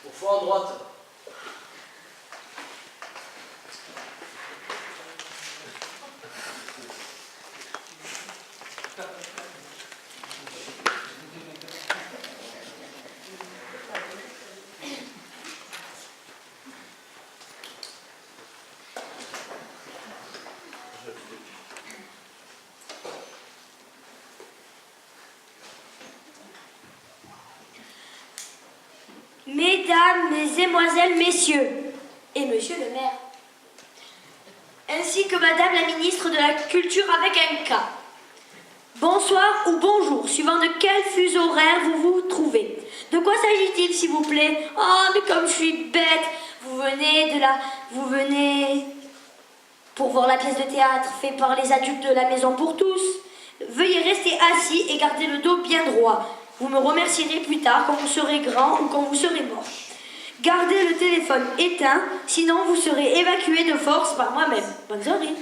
Au fond à droite. Mesdames, mesdemoiselles, messieurs, et monsieur le maire, ainsi que madame la ministre de la Culture avec un K. Bonsoir ou bonjour, suivant de quel fuseau horaire vous vous trouvez. De quoi s'agit-il, s'il vous plaît? Oh, mais comme je suis bête, vous venez pour voir la pièce de théâtre faite par les adultes de la Maison pour tous. Veuillez rester assis et garder le dos bien droit. Vous me remercierez plus tard quand vous serez grand ou quand vous serez mort. Gardez le téléphone éteint, sinon vous serez évacué de force par moi-même. Bonne soirée.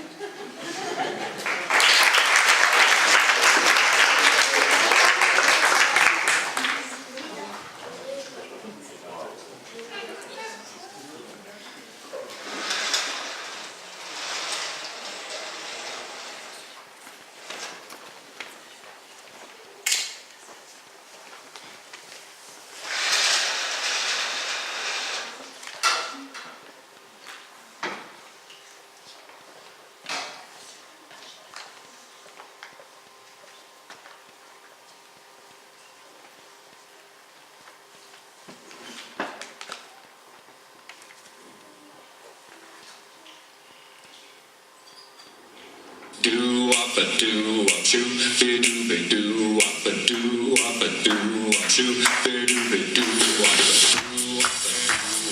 Do up a do up shoo, be do be do up a do up a do up shoo, be do be do up a do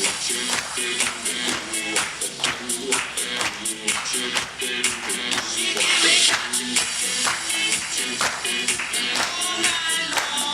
up shoo, be do be do up a do up shoo, be do be do all night long.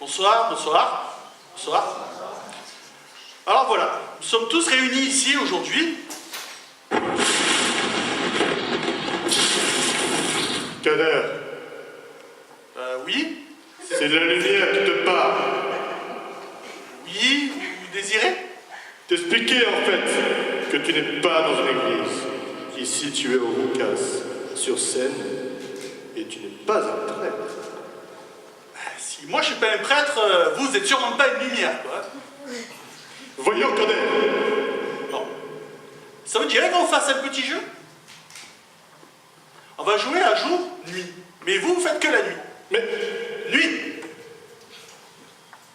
Bonsoir, bonsoir, bonsoir. Alors voilà, nous sommes tous réunis ici aujourd'hui. Kader, Oui, c'est de la lumière qui te parle. oui, vous désirez? T'expliquer en fait que tu n'es pas dans une église. Ici tu es au Roucas, sur scène, et tu n'es pas un prêtre. Si moi je suis pas un prêtre, vous êtes sûrement pas une lumière, quoi. Voyons Kader. Bon. Ça vous dirait qu'on fasse un petit jeu? On va jouer à jour, nuit. Mais vous, vous faites que la nuit. Mais Nuit.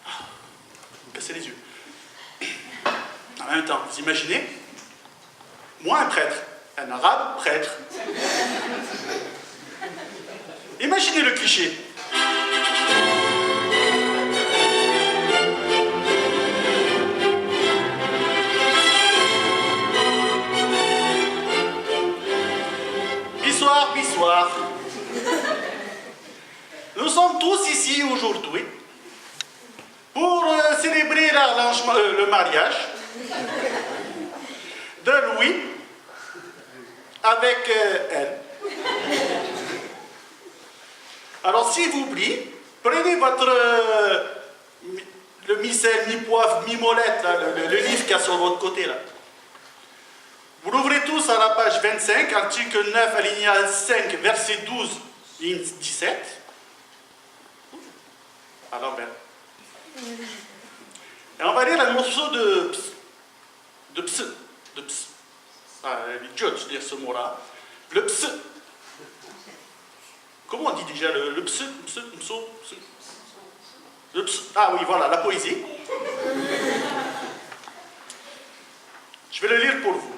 Vous me cassez les yeux. En même temps, vous imaginez, moi un prêtre, un arabe prêtre. Imaginez le cliché. Bissoir. Nous sommes tous ici aujourd'hui pour célébrer le mariage de Louis avec elle. Alors, s'il vous plaît, prenez votre le mi-sel, mi-poivre, mi-molette, là, le livre qu'il y a sur votre côté, là. Vous l'ouvrez tous à la page 25, article 9, alinéa 5, verset 12, ligne 17. Alors, ben. Et on va lire un morceau de ps. Ah, elle est dure de dire ce mot-là. Le ps. Comment on dit déjà le ps? Le ps. Ah oui, voilà, la poésie. Je vais le lire pour vous.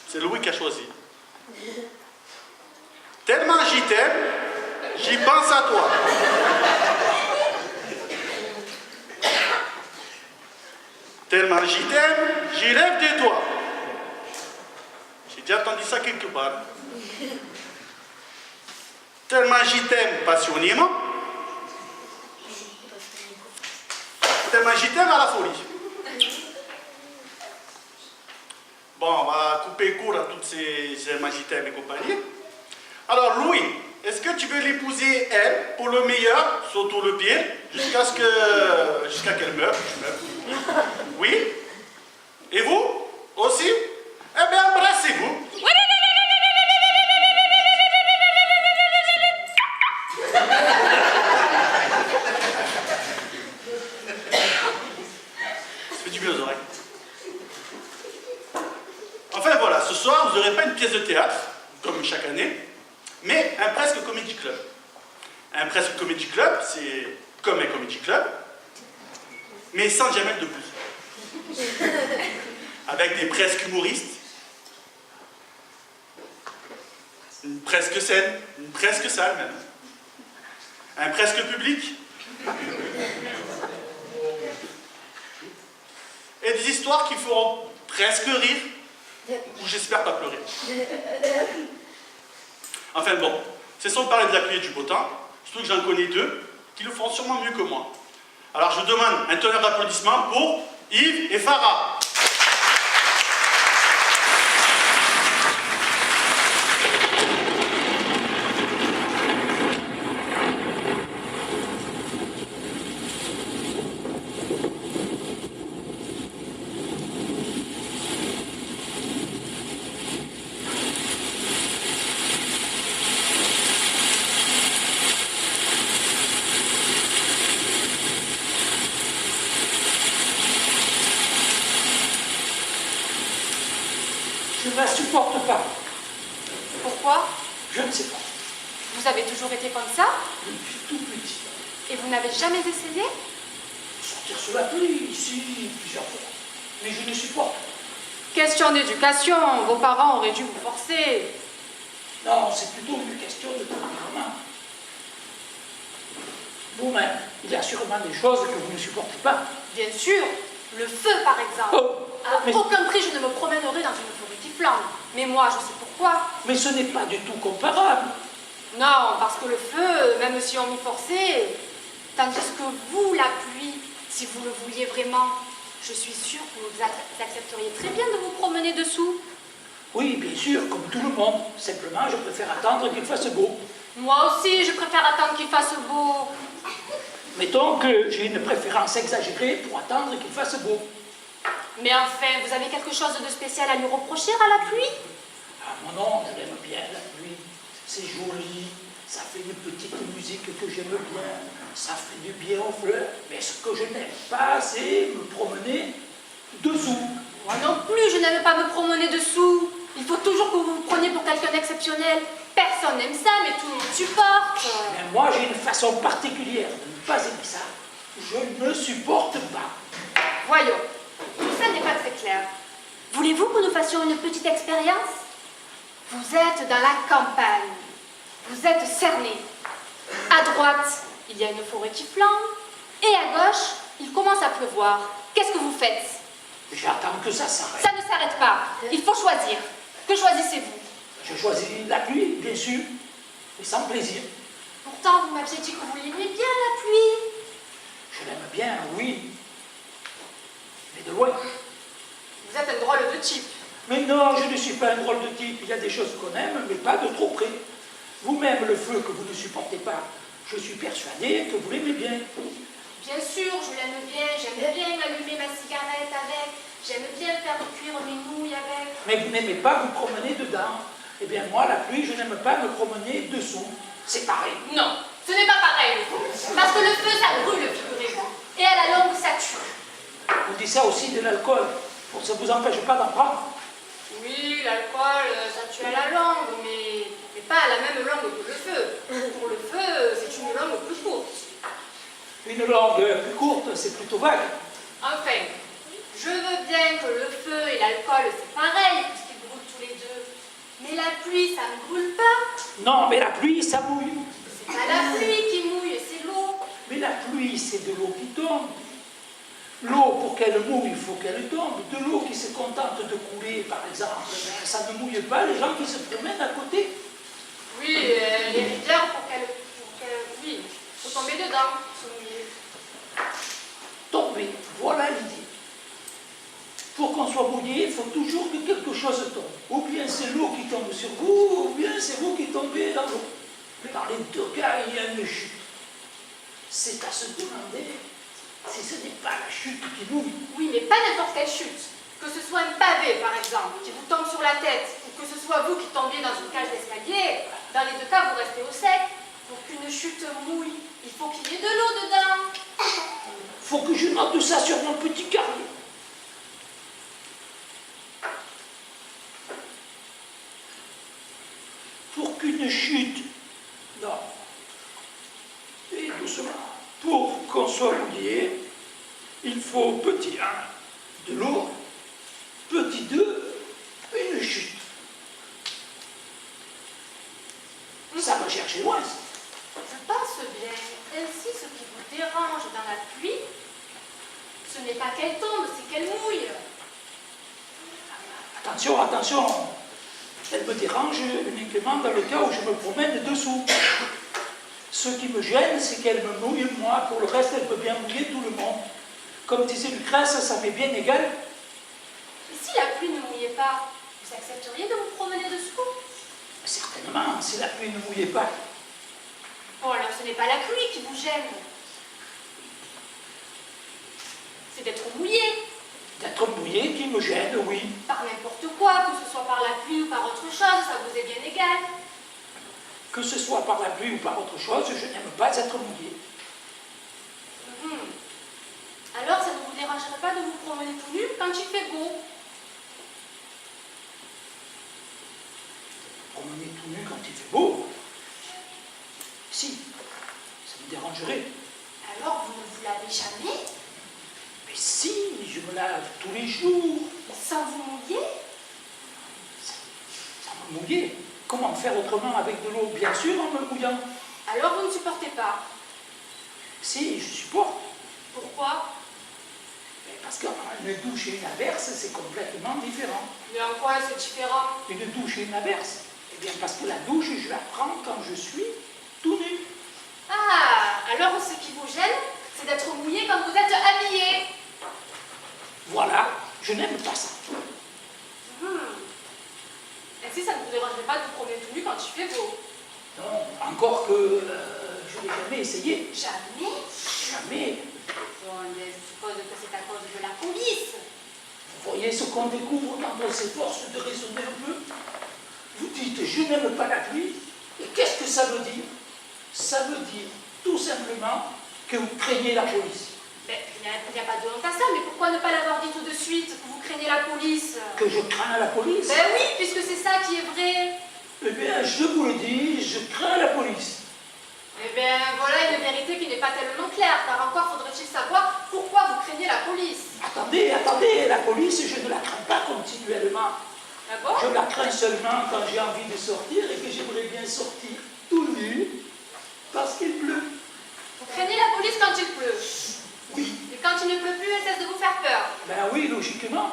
C'est Louis qui a choisi. Tellement j'y t'aime, j'y pense à toi. Tellement j'y t'aime, j'y rêve de toi. J'ai déjà entendu ça quelque part. Tellement j'y t'aime passionnément. Tellement j'y t'aime à la folie. Bon, on va couper court à toutes ces tellement j'y t'aime et compagnie. Alors Louis, est-ce que tu veux l'épouser elle pour le meilleur, surtout le pire, jusqu'à qu'elle meure? Oui? Et vous? Aussi? Eh bien, embrassez-vous. Ça fait du bien aux oreilles. Enfin voilà, ce soir, vous n'aurez pas une pièce de théâtre, comme chaque année, mais un presque comédie club. Un presque comédie club, c'est comme un comédie club, mais sans Jamel Debbouze. Avec des presque humoristes, une presque scène, une presque salle même, un presque public, et des histoires qui feront presque rire, ou j'espère pas pleurer. Enfin bon, c'est sans parler de la pluie et du beau temps, surtout que j'en connais deux qui le feront sûrement mieux que moi. Alors je demande un tonnerre d'applaudissements pour Yves et Farah. Je ne la supporte pas. Pourquoi? Je ne sais pas. Vous avez toujours été comme ça? Depuis tout petit. Et vous n'avez jamais essayé? Sortir sous la pluie, ici, plusieurs fois. Mais je ne supporte pas. Question d'éducation, vos parents auraient dû vous forcer. Non, c'est plutôt une question de tempérament. Vous-même, il y a sûrement des choses que vous ne supportez pas. Bien sûr, le feu par exemple. Oh, À mais- aucun prix je ne me promènerai dans une forêt qui flambe. Mais moi, je sais pourquoi. Mais ce n'est pas du tout comparable. Non, parce que le feu, même si on m'y forçait, tandis que vous, la pluie, si vous le vouliez vraiment, je suis sûre que vous accepteriez très bien de vous promener dessous. Oui, bien sûr, comme tout le monde. Simplement, je préfère attendre qu'il fasse beau. Moi aussi, je préfère attendre qu'il fasse beau. Mettons que j'ai une préférence exagérée pour attendre qu'il fasse beau. Mais enfin, vous avez quelque chose de spécial à lui reprocher à la pluie? Ah, mon nom, je l'aime bien, la pluie. C'est joli, ça fait une petite musique que j'aime bien, ça fait du bien aux fleurs. Mais ce que je n'aime pas, c'est me promener dessous. Moi non plus, je n'aime pas me promener dessous. Il faut toujours que vous vous preniez pour quelqu'un d'exceptionnel. Personne n'aime ça, mais tout le monde supporte. Mais moi, j'ai une façon particulière de ne pas aimer ça. Je ne supporte pas. Voyons, tout ça n'est pas très clair. Voulez-vous que nous fassions une petite expérience? Vous êtes dans la campagne. Vous êtes cerné. À droite, il y a une forêt qui flambe. Et à gauche, il commence à pleuvoir. Qu'est-ce que vous faites? J'attends que ça s'arrête. Ça ne s'arrête pas. Il faut choisir. Que choisissez-vous? Je choisis la pluie, bien sûr, mais sans plaisir. Pourtant, vous m'aviez dit que vous l'aimiez bien, la pluie. Je l'aime bien, oui, mais de loin. Vous êtes un drôle de type. Mais non, je ne suis pas un drôle de type. Il y a des choses qu'on aime, mais pas de trop près. Vous-même, le feu que vous ne supportez pas, je suis persuadé que vous l'aimez bien. Bien sûr, je l'aime bien. J'aime bien allumer ma cigarette avec. J'aime bien faire cuire mes nouilles avec. Mais vous n'aimez pas vous promener dedans. Eh bien, moi, la pluie, je n'aime pas me promener dessous. C'est pareil. Non, ce n'est pas pareil. Parce que le feu, ça brûle, figurez-vous. Et à la longue, ça tue. Vous dites ça aussi de l'alcool. Ça ne vous empêche pas d'en prendre. Oui, l'alcool, ça tue à la langue, mais pas à la même langue que le feu. Pour le feu, c'est une langue plus courte. Une langue plus courte, c'est plutôt vague. Enfin, je veux bien que le feu et l'alcool, c'est pareil, puisqu'ils brûlent tous les deux. Mais la pluie, ça ne brûle pas. Non, mais la pluie, ça mouille. C'est pas la pluie qui mouille, c'est l'eau. Mais la pluie, c'est de l'eau qui tombe. L'eau, pour qu'elle mouille, il faut qu'elle tombe. De l'eau qui se contente de couler, par exemple, ben, ça ne mouille pas les gens qui se promènent à côté. Oui, les rivières, oui, il faut tomber dedans, se mouiller. Tomber, voilà l'idée. Pour qu'on soit mouillé, il faut toujours que quelque chose tombe. Ou bien c'est l'eau qui tombe sur vous, ou bien c'est vous qui tombez dans l'eau. Mais dans les deux cas, il y a une chute. C'est à se demander si ce n'est pas la chute qui mouille. Oui, mais pas n'importe quelle chute. Que ce soit un pavé, par exemple, qui vous tombe sur la tête, ou que ce soit vous qui tombiez dans une cage d'escalier, dans les deux cas, vous restez au sec. Pour qu'une chute mouille, il faut qu'il y ait de l'eau dedans. Faut que je note ça sur mon petit carnet. Pour qu'une chute, non, et doucement, pour qu'on soit mouillé, il faut petit 1, de l'eau, petit 2, une chute. Ça va chercher loin, ça. Je pense bien. Ainsi, ce qui vous dérange dans la pluie, ce n'est pas qu'elle tombe, c'est qu'elle mouille. Attention, attention, elle me dérange uniquement dans le cas où je me promène dessous. Ce qui me gêne, c'est qu'elle me mouille, moi, pour le reste, elle peut bien mouiller tout le monde. Comme disait Lucrèce, ça m'est bien égal. Et si la pluie ne mouillait pas, vous accepteriez de vous promener dessous? Certainement, si la pluie ne mouillait pas. Bon, alors ce n'est pas la pluie qui vous gêne. C'est d'être mouillé. D'être mouillé qui me gêne, oui. Par n'importe quoi, que ce soit par la pluie ou par autre chose, ça vous est bien égal. Que ce soit par la pluie ou par autre chose, je n'aime pas être mouillé. Alors, ça ne vous dérangerait pas de vous promener tout nu quand il fait beau? Promener tout nu quand il fait beau? Si, ça me dérangerait. Alors, vous ne vous lavez jamais? Mais si, je me lave tous les jours. Sans vous mouiller? Ça me mouiller. Comment faire autrement avec de l'eau? Bien sûr, en me mouillant. Alors, vous ne supportez pas? Si, je supporte. Pourquoi? Mais parce qu'une douche et une averse, c'est complètement différent. Mais en quoi c'est différent? Une douche et une averse? Eh bien, parce que la douche, je la prends quand je suis tout nu. Ah, alors ce qui vous gêne, c'est d'être mouillé quand vous êtes habillé. Voilà, je n'aime pas ça. Ainsi, ça ne vous dérangerait pas de vous promener tout nu quand il fait beau? Non, encore que je n'ai jamais essayé. Jamais? Jamais. Bon, mais je suppose que c'est à cause de la police. Vous voyez ce qu'on découvre quand on s'efforce de raisonner un peu? Vous dites, je n'aime pas la pluie. Et qu'est-ce que ça veut dire? Ça veut dire tout simplement que vous craignez la police. Mais il n'y a pas de honte à ça, mais pourquoi ne pas l'avoir dit tout de suite, que vous craignez la police? Que je crains la police? Ben oui, puisque c'est ça qui est vrai. Eh bien, je vous le dis, je crains la police. Eh bien, voilà une vérité qui n'est pas tellement claire, car encore faudrait-il savoir pourquoi vous craignez la police. Attendez, attendez, la police, je ne la crains pas continuellement. Ah bon? Je la crains seulement quand j'ai envie de sortir et que j'aimerais bien sortir tout nu parce qu'il pleut. Vous craignez la police quand il pleut. Oui, Et quand il ne pleut plus, elle cesse de vous faire peur. ben oui, logiquement.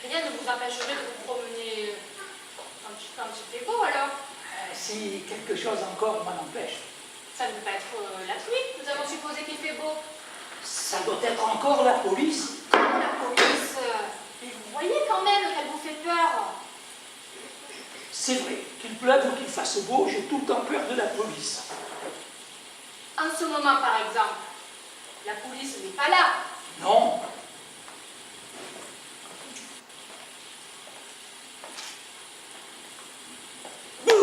Rien ne vous empêcherait de vous promener quand il fait beau, alors. Si quelque chose encore m'en empêche, Ça ne peut pas être la pluie. Nous avons supposé qu'il fait beau. ça doit être encore la police C'est vrai, qu'il pleuve ou qu'il fasse beau, j'ai tout le temps peur de la police. En ce moment, par exemple, la police n'est pas là. Non. Bouh!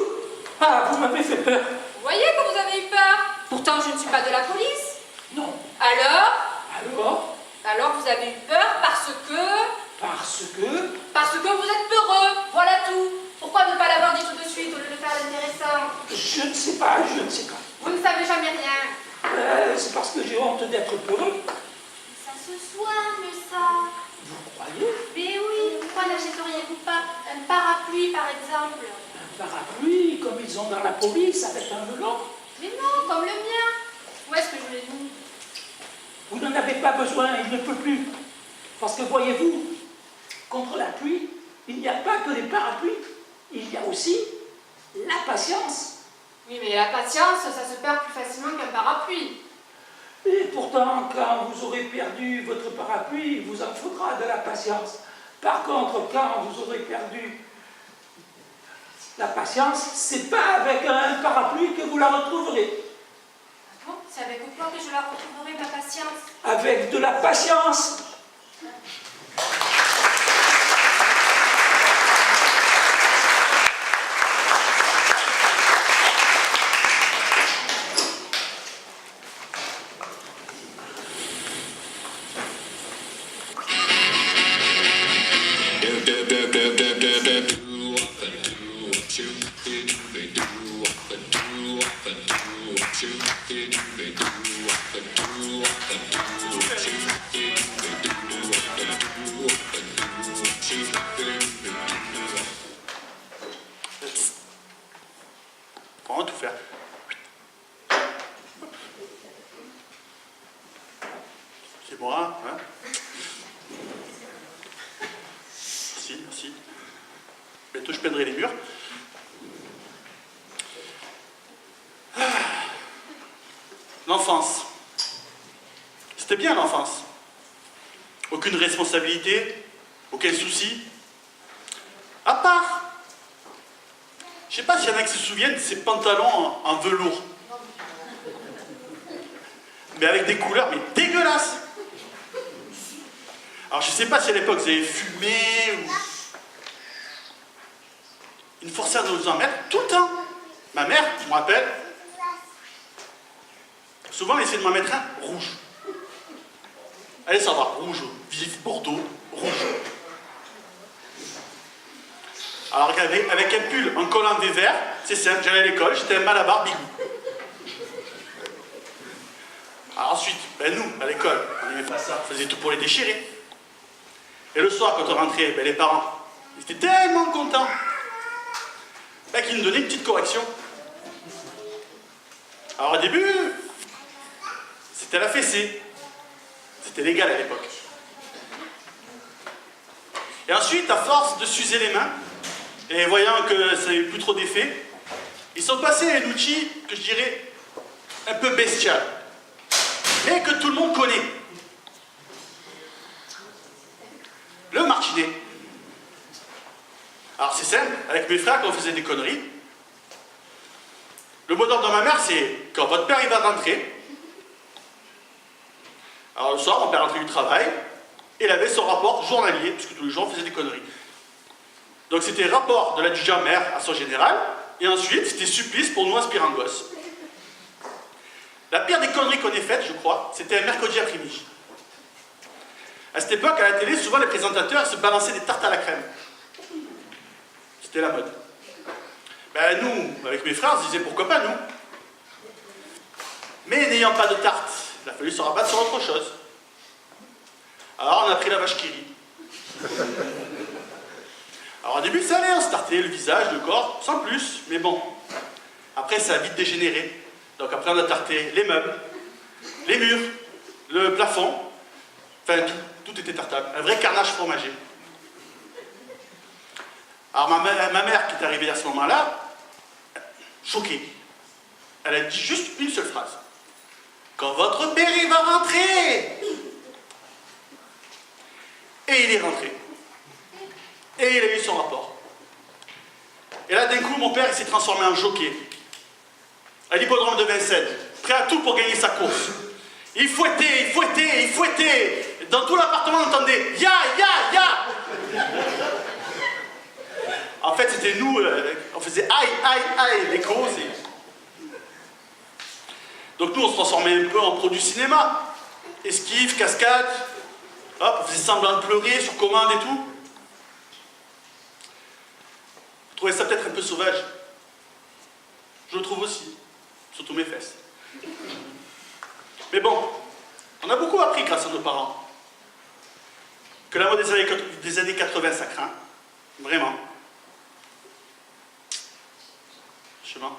Ah, vous m'avez fait peur. Vous voyez que vous avez eu peur. Pourtant, je ne suis pas de la police. Non. Alors Alors, vous avez eu peur parce que vous êtes peureux. Voilà tout. Pourquoi ne pas l'avoir dit tout de suite au lieu de faire l'intéressant? je ne sais pas. Vous ne savez jamais rien. C'est parce que j'ai honte d'être peureux. Ça se soigne, ça. Vous croyez? Mais oui, pourquoi n'achèteriez-vous pas un parapluie, par exemple? Un parapluie, comme ils ont dans la police, avec un melon. Mais non, comme le mien. Où est-ce que je l'ai mis? Vous n'en avez pas besoin, il ne peut plus. Parce que voyez-vous, contre la pluie, il n'y a pas que les parapluies, il y a aussi la patience. Oui, mais la patience, ça se perd plus facilement qu'un parapluie. Et pourtant, quand vous aurez perdu votre parapluie, il vous en faudra de la patience. Par contre, quand vous aurez perdu la patience, c'est pas avec un parapluie que vous la retrouverez. Bon, c'est avec quoi que je la retrouverai, ma patience? Avec de la patience. Comment tout faire? C'est moi, hein? Merci. Bientôt je peindrai les murs. L'enfance. C'était bien l'enfance. Aucune responsabilité, aucun souci. À part, je sais pas s'il y en a qui se souviennent de ces pantalons en velours. Mais avec des couleurs, mais dégueulasses. Alors je sais pas si à l'époque vous avez fumé ou... Ils nous forçaient à nous en mettre tout le temps. Ma mère, je me rappelle, souvent elle essayait de m'en mettre un rouge. Allez savoir, rouge, vif, bordeaux, rouge. Alors avec un pull en collant des verres, c'est simple, j'allais à l'école, j'étais un malabar bigou. Alors ensuite, nous, à l'école, on n'aimait pas ça, on faisait tout pour les déchirer. Et le soir, quand on rentrait, les parents, ils étaient tellement contents qu'ils nous donnaient une petite correction. Alors au début, c'était la fessée. C'était légal à l'époque. Et ensuite, à force de s'user les mains, et voyant que ça n'avait plus trop d'effet, ils sont passés à un outil que je dirais un peu bestial, mais que tout le monde connaît. Le martinet. Alors c'est simple, avec mes frères, quand on faisait des conneries, le mot d'ordre de ma mère, c'est quand votre père il va rentrer. Alors le soir, mon père rentrait du travail, et il avait son rapport journalier, puisque tous les jours on faisait des conneries. Donc c'était rapport de l'adjudant-maire à son général, et ensuite c'était supplice pour nous aspirants gosses. La pire des conneries qu'on ait faites, je crois, c'était un mercredi après-midi. À cette époque, à la télé, souvent les présentateurs se balançaient des tartes à la crème. C'était la mode. Nous, avec mes frères, on se disait pourquoi pas nous. Mais n'ayant pas de tarte, il a fallu se rabattre sur autre chose. Alors on a pris la vache qui rit. Alors au début ça allait, on se tartait le visage, le corps, sans plus, mais bon. Après ça a vite dégénéré. Donc après on a tarté les meubles, les murs, le plafond, enfin tout était tartable. Un vrai carnage fromager. Alors ma mère qui est arrivée à ce moment-là, choquée, elle a dit juste une seule phrase. Quand votre père il va rentrer. Et il est rentré. Et il a eu son rapport. Et là, d'un coup, mon père, il s'est transformé en jockey. À l'hippodrome de Vincennes, prêt à tout pour gagner sa course. Il fouettait, il fouettait, il fouettait. Dans tout l'appartement, on entendait « Ya, ya, ya !» En fait, c'était nous, on faisait « Aïe, aïe, aïe !» l'écho. Donc nous, on se transformait un peu en pro du cinéma. Esquive, cascade. Hop, on faisait semblant de pleurer sur commande et tout. Vous trouvez ça peut-être un peu sauvage? Je le trouve aussi. Surtout mes fesses. Mais bon, on a beaucoup appris grâce à nos parents. Que la mode des années 80, ça craint. Vraiment. Chemin.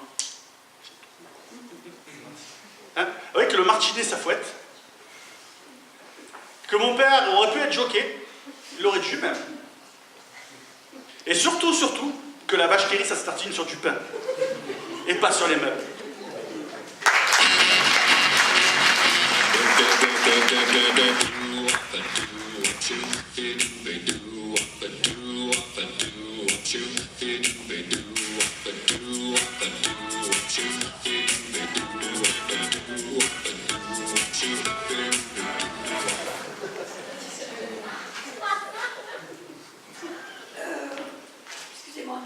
Hein? Oui, que le martinet, ça fouette. Que mon père aurait pu être jockey. Il l'aurait dû même. Et surtout, surtout, que la vache qui rit, ça se tartine sur du pain. Et pas sur les meubles. Excusez-moi.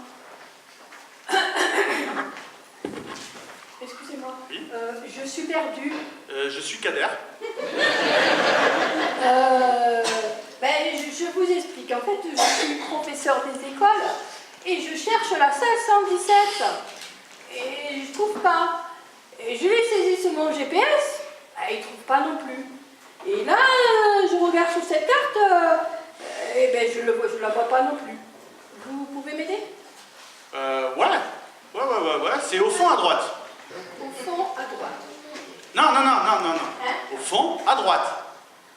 Excusez-moi. Oui. Je suis perdue. Je suis Kader. Je vous explique. En fait, je suis professeur des écoles et je cherche la salle 117. Et je trouve pas. Et je l'ai saisi sur mon GPS. Il trouve pas non plus. Et là, je regarde sur cette carte. Je la vois pas non plus. Vous pouvez m'aider? Ouais. C'est au fond à droite. Au fond, à droite. Non. Hein? Au fond, à droite.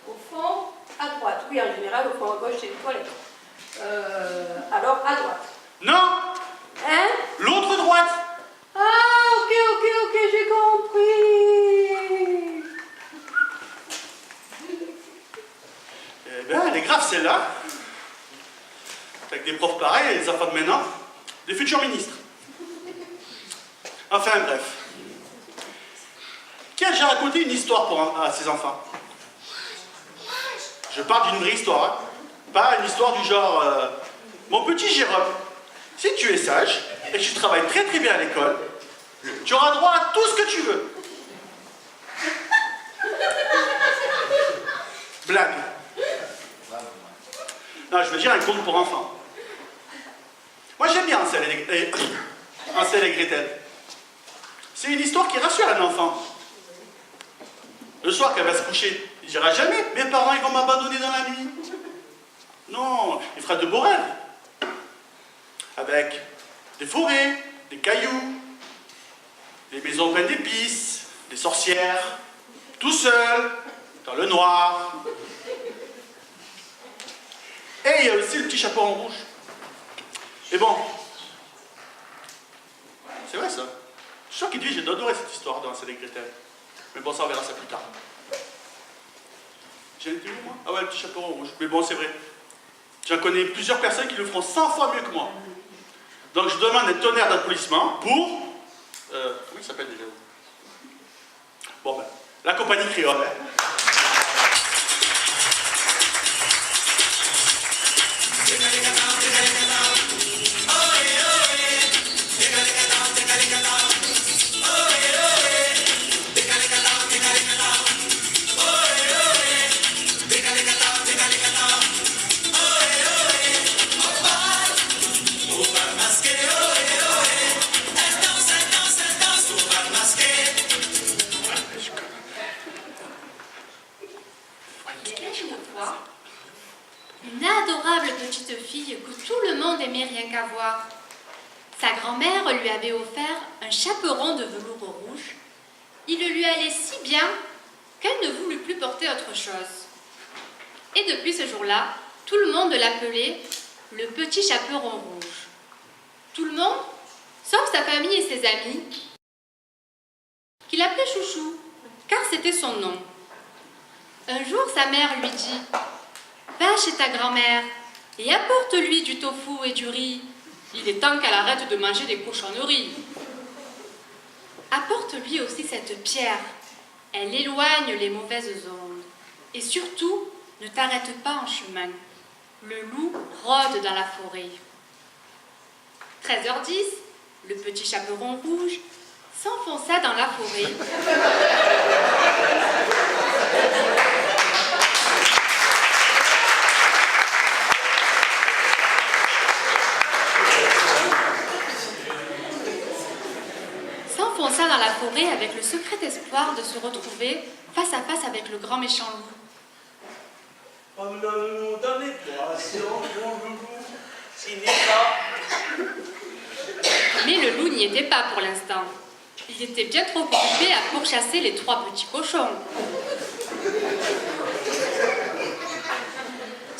Au fond, à droite. Oui, en général, au fond à gauche, c'est les toilettes. Alors, à droite. Non, Hein? l'autre droite. Ah, ok, j'ai compris. Eh bien, elle est grave celle-là. Avec des profs pareils, les enfants de maintenant, des futurs ministres. Enfin, bref. Qui a déjà raconté une histoire à ses enfants? Je parle d'une vraie histoire, hein. Pas une histoire du genre mon petit Jérôme, si tu es sage et que tu travailles très très bien à l'école, tu auras droit à tout ce que tu veux. Blague. Non, je veux dire un conte pour enfants. Moi j'aime bien Hansel et Gretel. C'est une histoire qui rassure un enfant. Le soir qu'elle va se coucher, il dira jamais « Mes parents ils vont m'abandonner dans la nuit ». Non, il fera de beaux rêves. Avec des forêts, des cailloux, des maisons pleines d'épices, des sorcières, tout seul, dans le noir. Et il y a aussi le petit chapeau en rouge. Et bon, c'est vrai ça. Je suis sûr qu'il dit j'ai adoré cette histoire dans Hansel et Gretel. Mais bon, ça on verra ça plus tard. J'ai été où moi? Ah ouais, le petit chapeau en rouge. Mais bon, c'est vrai. J'en connais plusieurs personnes qui le feront 100 fois mieux que moi. Donc je demande un tonnerre d'applaudissements pour... comment il s'appelle déjà? Bon ben, la compagnie créole. Une adorable petite fille que tout le monde aimait rien qu'à voir. Sa grand-mère lui avait offert un chaperon de velours rouge. Il le lui allait si bien qu'elle ne voulut plus porter autre chose. Et depuis ce jour-là, tout le monde l'appelait le petit chaperon rouge. Tout le monde, sauf sa famille et ses amis, qui l'appelaient Chouchou, car c'était son nom. Un jour, sa mère lui dit « Va chez ta grand-mère et apporte-lui du tofu et du riz. Il est temps qu'elle arrête de manger des cochonneries. Apporte-lui aussi cette pierre. Elle éloigne les mauvaises ondes. Et surtout, ne t'arrête pas en chemin. Le loup rôde dans la forêt. 13h10, le petit chaperon rouge s'enfonça dans la forêt. S'enfonça dans la forêt avec le secret espoir de se retrouver face à face avec le grand méchant loup. Promenons-nous dans les bois, mon loulou, s'il n'est pas. Mais le loup n'y était pas pour l'instant. Il était bien trop occupé à pourchasser les 3 petits cochons.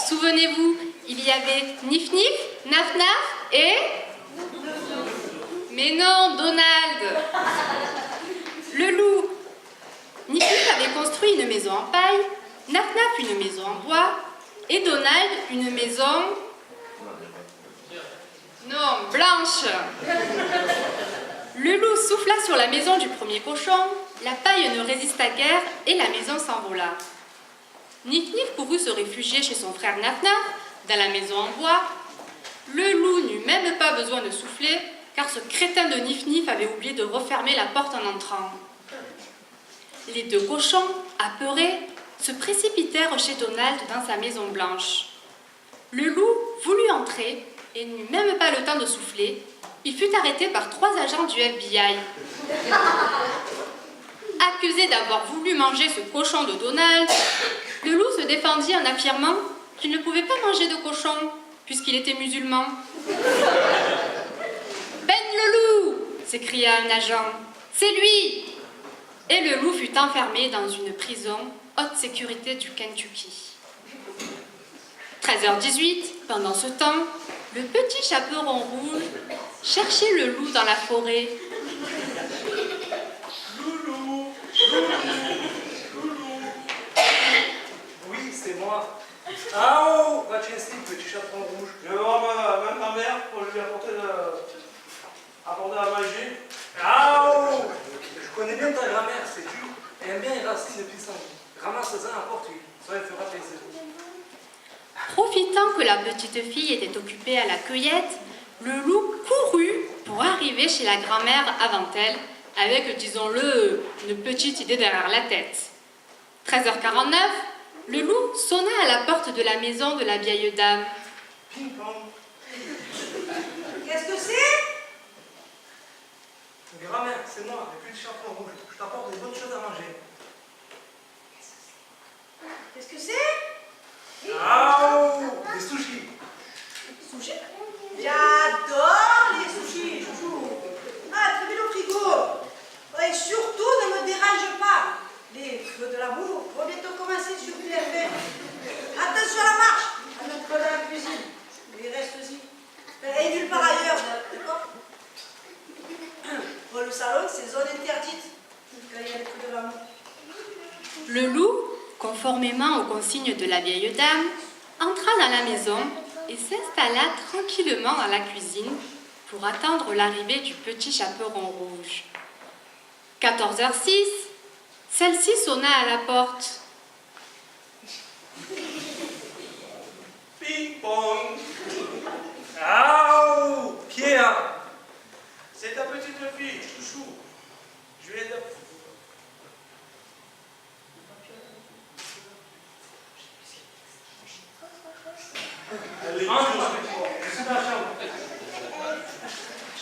Souvenez-vous, il y avait Nif Nif, Naf Naf et... Mais non, Donald! Le loup. Nif Nif avait construit une maison en paille, Naf Naf une maison en bois et Donald une maison... Non, blanche. Le loup souffla sur la maison du premier cochon, la paille ne résista guère et la maison s'envola. Nif Nif courut se réfugier chez son frère Naf Naf, dans la maison en bois. Le loup n'eut même pas besoin de souffler, car ce crétin de Nif Nif avait oublié de refermer la porte en entrant. Les 2 cochons, apeurés, se précipitèrent chez Donald dans sa maison blanche. Le loup voulut entrer et n'eut même pas le temps de souffler. Il fut arrêté par 3 agents du FBI. Accusé d'avoir voulu manger ce cochon de Donald, le loup se défendit en affirmant qu'il ne pouvait pas manger de cochon, puisqu'il était musulman. « Ben le loup !» s'écria un agent. « C'est lui !» Et le loup fut enfermé dans une prison haute sécurité du Kentucky. 13h18, pendant ce temps, le petit chaperon rouge cherchait le loup dans la forêt. Loulou, loulou. Oui, c'est moi. Ah oh, va-tu ici, petit chaperon rouge. Je vais voir ma mère pour lui apporter à manger. Ah oh, je connais bien ta grand-mère, c'est tu. Elle aime bien les racines de pissenlit. Ramasse-en, apporte-lui. Ça lui fera plaisir. Profitant que la petite fille était occupée à la cueillette, le loup courut pour arriver chez la grand-mère avant elle, avec, disons-le, une petite idée derrière la tête. 13h49, le loup sonna à la porte de la maison de la vieille dame. Ping-pong. Qu'est-ce que c'est? Grand-mère, c'est moi, le petit chaperon rouge. Je t'apporte des bonnes choses à manger. Qu'est-ce que c'est? Ah oh, des sushis. Sushis? J'adore les sushis, chouchou. Ah, tu mets au frigo. Et surtout, ne me dérange pas. Les feux de l'amour vont bientôt commencer sur BFM. Attention à la marche. À notre dans la cuisine. Il reste aussi. Et nulle part ailleurs, d'accord? Pour le salon, c'est zone interdite. Quand il y a les feux de l'amour. Le loup, conformément aux consignes de la vieille dame, entra dans la maison et s'installa tranquillement dans la cuisine pour attendre l'arrivée du petit chaperon rouge. 14h06, celle-ci sonna à la porte. Ping-pong. Ah oh, qui est là? C'est ta petite fille, chouchou. Je lui ai donné.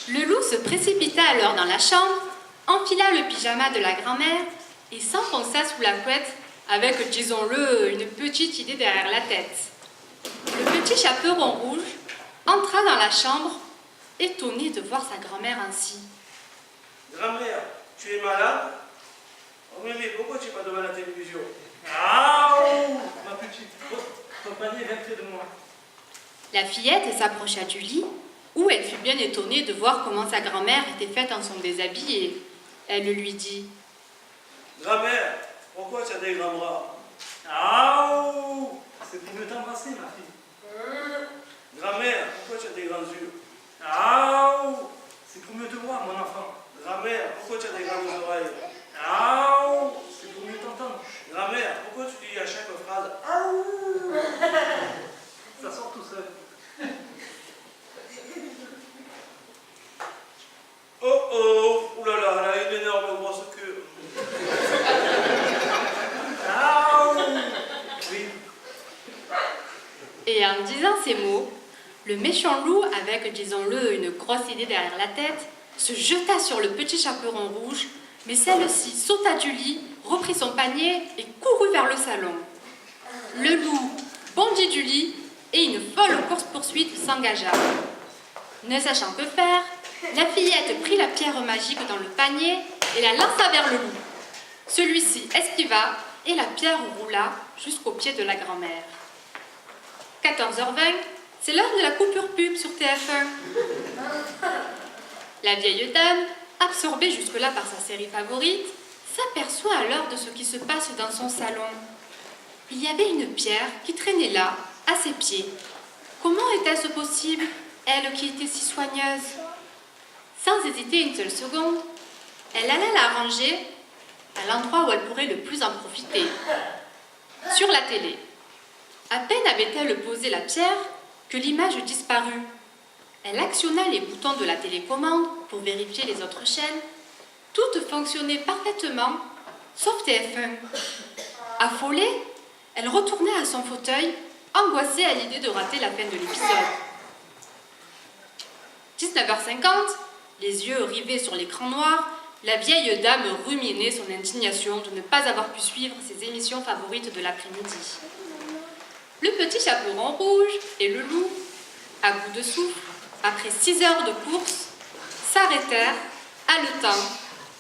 Le loup se précipita alors dans la chambre, enfila le pyjama de la grand-mère et s'enfonça sous la couette avec, disons-le, une petite idée derrière la tête. Le petit chaperon rouge entra dans la chambre, étonné de voir sa grand-mère ainsi. Grand-mère, tu es malade? Oh mais pourquoi tu n'es pas devant la télévision? Ah oh, ma petite, ton panier vient près de moi. La fillette s'approcha du lit, où elle fut bien étonnée de voir comment sa grand-mère était faite en son déshabillé. Elle lui dit: Grand-mère, pourquoi tu as des grands bras? Ah oh, c'est pour mieux t'embrasser, ma fille. Grand-mère, pourquoi tu as des grands yeux? Aouh! C'est pour mieux te voir, mon enfant. Grand-mère, pourquoi tu as des grandes oreilles? Aouh! C'est pour mieux t'entendre. Grand-mère, pourquoi tu dis à chaque phrase Aouh! Ça sort tout seul. Oh oh! Oulala, elle a une énorme grosse queue. Aouh! Oui. Et en disant ces mots, le méchant loup, avec, disons-le, une grosse idée derrière la tête, se jeta sur le petit chaperon rouge, mais celle-ci sauta du lit, reprit son panier et courut vers le salon. Le loup bondit du lit et une folle course-poursuite s'engagea. Ne sachant que faire, la fillette prit la pierre magique dans le panier et la lança vers le loup. Celui-ci esquiva et la pierre roula jusqu'au pied de la grand-mère. 14h20, c'est l'heure de la coupure pub sur TF1. La vieille dame, absorbée jusque-là par sa série favorite, s'aperçoit alors de ce qui se passe dans son salon. Il y avait une pierre qui traînait là, à ses pieds. Comment était-ce possible, elle qui était si soigneuse? Sans hésiter une seule seconde, elle alla la ranger à l'endroit où elle pourrait le plus en profiter, sur la télé. À peine avait-elle posé la pierre que l'image disparut. Elle actionna les boutons de la télécommande pour vérifier les autres chaînes. Toutes fonctionnaient parfaitement, sauf TF1. Affolée, elle retournait à son fauteuil, angoissée à l'idée de rater la fin de l'épisode. 19h50, les yeux rivés sur l'écran noir, la vieille dame ruminait son indignation de ne pas avoir pu suivre ses émissions favorites de l'après-midi. Le petit chaperon rouge et le loup, à bout de souffle, après 6 heures de course, s'arrêtèrent, haletants,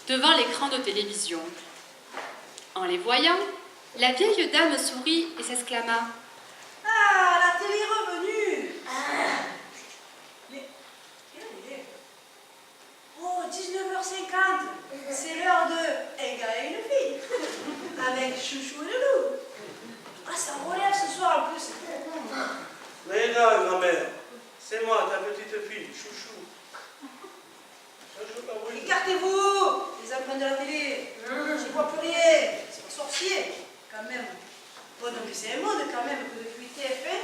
devant l'écran de télévision. En les voyant, la vieille dame sourit et s'exclama « Ah, la télé est revenue. Mais, quelle heure il est? Oh, 19h50. C'est l'heure de Un gars et une fille. Avec Chouchou et le loup. Ah, ça relève ce soir en plus. Mais non, grand-mère, c'est moi, ta petite fille, Chouchou. Chouchou, ah oui. Écartez-vous, les enfants de la télé. J'y vois plus rien. C'est pas sorcier, quand même. Bon, donc c'est un monde quand même que depuis TF1,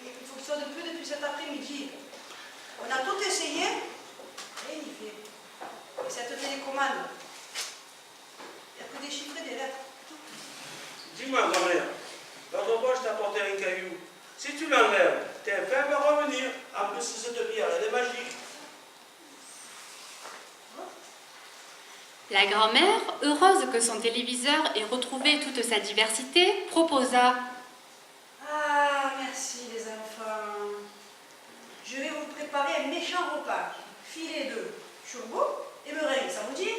il fonctionne plus depuis cet après-midi. On a tout essayé, rien n'y fait. Et cette télécommande, il n'y a que des chiffres et des lettres. Dis-moi, grand-mère, l'autre fois je t'ai apporté un caillou. Si tu l'enlèves, TF1 va revenir. En plus, cette pierre, elle est magique. La grand-mère, heureuse que son téléviseur ait retrouvé toute sa diversité, proposa « Ah, merci les enfants. Je vais vous préparer un méchant repas. Filet de churbo et meringue, ça vous dit?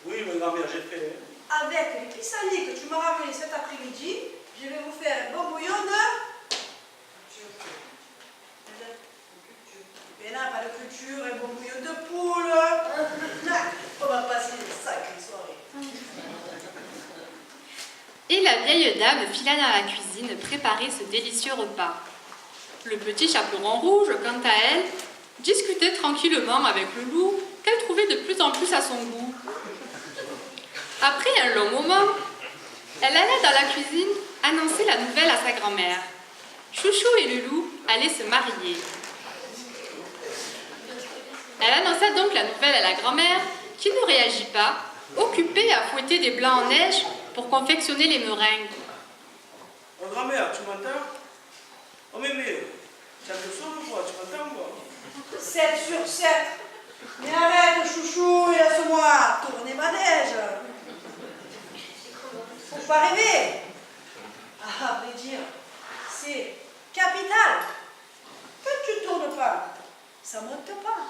Oui, mais grand-mère, j'ai fait. Avec les pissenlits que tu m'as ramenés cet après-midi, je vais vous faire un bon bouillon de... Mais non, pas de culture, un bon bouillon de poule. On va passer une sacrée soirée. » Et la vieille dame fila dans la cuisine préparer ce délicieux repas. Le petit chaperon rouge, quant à elle, discutait tranquillement avec le loup qu'elle trouvait de plus en plus à son goût. Après un long moment, elle alla dans la cuisine annoncer la nouvelle à sa grand-mère. Chouchou et le loup allaient se marier. Elle annonça donc la nouvelle à la grand-mère, qui ne réagit pas, occupée à fouetter des blancs en neige pour confectionner les meringues. Oh, grand-mère, tu m'entends? Oh, mémé, tu as le son ou quoi? Tu m'entends, moi? 7 sur 7. Mais arrête, chouchou, et laisse-moi tourner ma neige. Faut pas rêver. Ah, à vrai dire, c'est capital. Quand tu tournes pas, ça monte pas.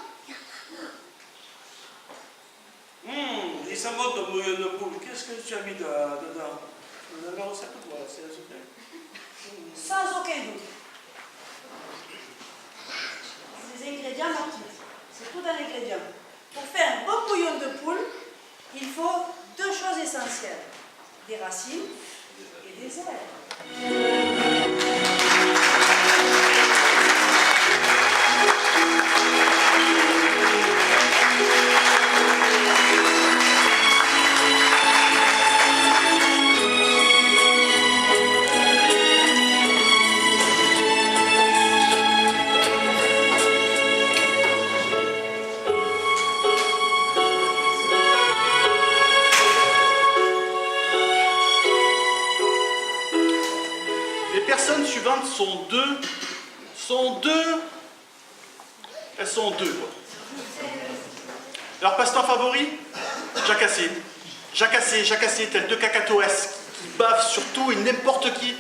Et ça monte au bouillon de poule. Qu'est-ce que tu as mis dedans? La recette ou quoi? C'est Sans aucun doute. Les ingrédients mentiment. C'est tout un ingrédient. Pour faire un bon bouillon de poule, il faut 2 choses essentielles. Des racines et des ailes. sont deux. Elles sont deux, quoi. Leur passe-temps favori? Jacasser. Jacasser, tel deux cacatoès qui bavent sur tout et n'importe qui.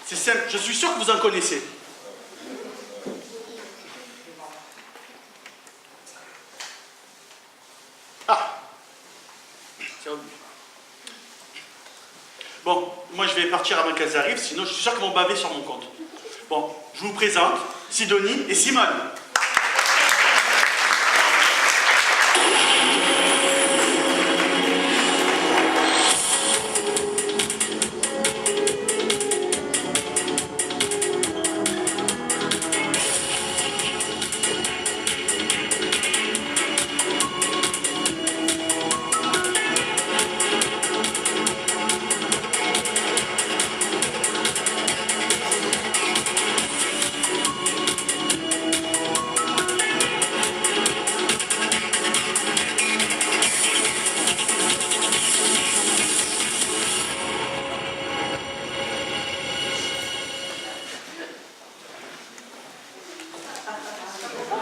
C'est simple, je suis sûr que vous en connaissez. Ah, c'est revenu. Bon, moi je vais partir avant qu'elles arrivent, sinon je suis sûr qu'elles vont baver sur mon compte. Bon, je vous présente Sidonie et Simone.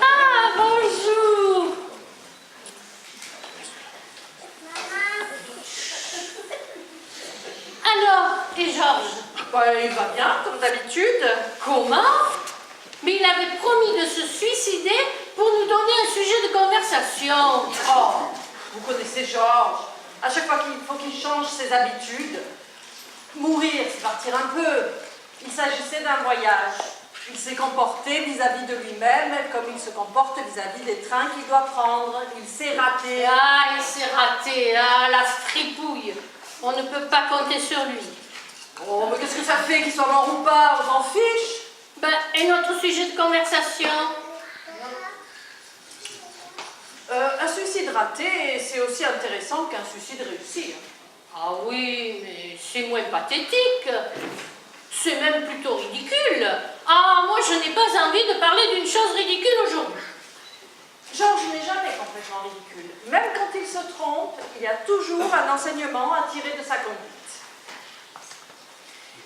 Ah, bonjour. Alors, et Georges? Il va bien, comme d'habitude. Comment? Mais il avait promis de se suicider pour nous donner un sujet de conversation. Oh, vous connaissez Georges. À chaque fois qu'il faut qu'il change ses habitudes. Mourir, c'est partir un peu. Il s'agissait d'un voyage. Il s'est comporté vis-à-vis de lui-même comme il se comporte vis-à-vis des trains qu'il doit prendre. Il s'est raté. Ah, il s'est raté, ah, la fripouille. On ne peut pas compter sur lui. Oh, mais qu'est-ce que ça fait qu'il soit mort ou pas? On s'en fiche. Et notre sujet de conversation? Un suicide raté, c'est aussi intéressant qu'un suicide réussi. Ah oui, mais c'est moins pathétique. C'est même plutôt ridicule. Ah, moi je n'ai pas envie de parler d'une chose ridicule aujourd'hui. Georges n'est jamais complètement ridicule. Même quand il se trompe, il y a toujours un enseignement à tirer de sa conduite.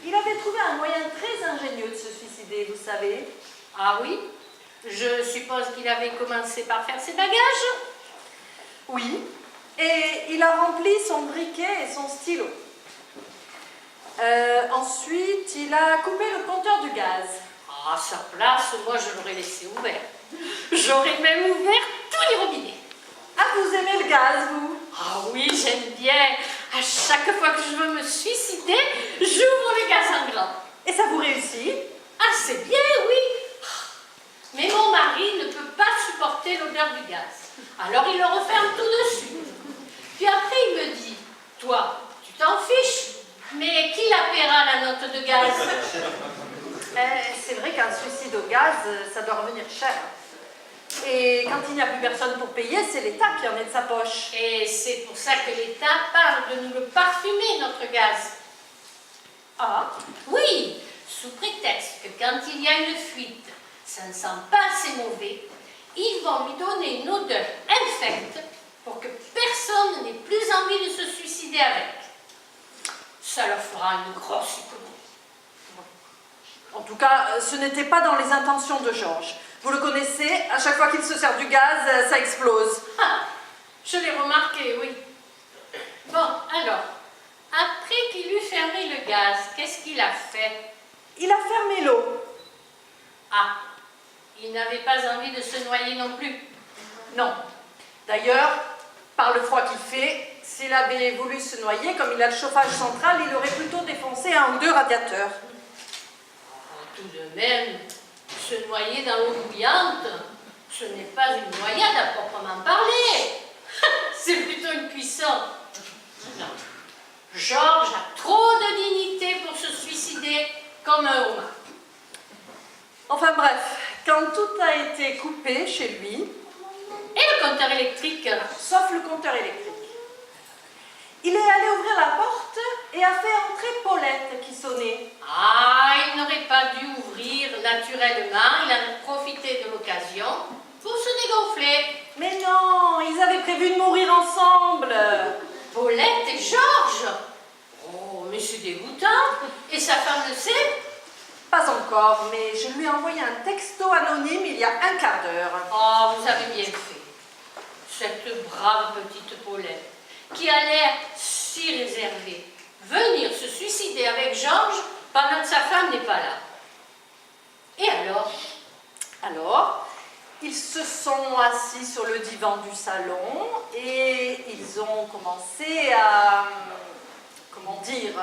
Il avait trouvé un moyen très ingénieux de se suicider, vous savez. Ah oui? Je suppose qu'il avait commencé par faire ses bagages? Oui, et il a rempli son briquet et son stylo. Ensuite, il a coupé le compteur du gaz. Ah, à sa place, moi je l'aurais laissé ouvert. J'aurais même ouvert tous les robinets. Ah, vous aimez le gaz, vous? Ah oui, j'aime bien. À chaque fois que je veux me suicider, j'ouvre le gaz en grand. Et ça vous réussit? Ah, c'est bien, oui. Mais mon mari ne peut pas supporter l'odeur du gaz. Alors il le referme tout dessus. Puis après il me dit, toi, tu t'en fiches, mais qui la paiera la note de gaz? C'est vrai qu'un suicide au gaz, ça doit revenir cher. Et quand il n'y a plus personne pour payer, c'est l'État qui en est de sa poche. Et c'est pour ça que l'État parle de nous le parfumer, notre gaz. Ah? Oui, sous prétexte que quand il y a une fuite, ça ne sent pas assez mauvais, ils vont lui donner une odeur infecte pour que personne n'ait plus envie de se suicider avec. Ça leur fera une grosse économie. En tout cas, ce n'était pas dans les intentions de Georges. Vous le connaissez, à chaque fois qu'il se sert du gaz, ça explose. Ah, je l'ai remarqué, oui. Bon, alors, après qu'il eut fermé le gaz, qu'est-ce qu'il a fait? Il a fermé l'eau. Ah, il n'avait pas envie de se noyer non plus. Non. D'ailleurs, par le froid qu'il fait, s'il avait voulu se noyer, comme il a le chauffage central, il aurait plutôt défoncé un ou deux radiateurs. Tout de même, se noyer dans l'eau bouillante, ce n'est pas une noyade à proprement parler. C'est plutôt une cuisson. Non. Georges a trop de dignité pour se suicider comme un homard. Enfin bref, quand tout a été coupé chez lui... Et le compteur électrique? Sauf le compteur électrique. Il est allé ouvrir la porte et a fait entrer Paulette qui sonnait. Ah, il n'aurait pas dû ouvrir naturellement, il a profité de l'occasion pour se dégonfler. Mais non, ils avaient prévu de mourir ensemble. Paulette et Georges? Oh, mais c'est dégoûtant. Et sa femme le sait? Pas encore, mais je lui ai envoyé un texto anonyme il y a un quart d'heure. Oh, vous avez bien fait. Cette brave petite Paulette, qui a l'air si réservée, venir se suicider avec Georges pendant que sa femme n'est pas là. Et alors? Alors, ils se sont assis sur le divan du salon et ils ont commencé à... comment dire...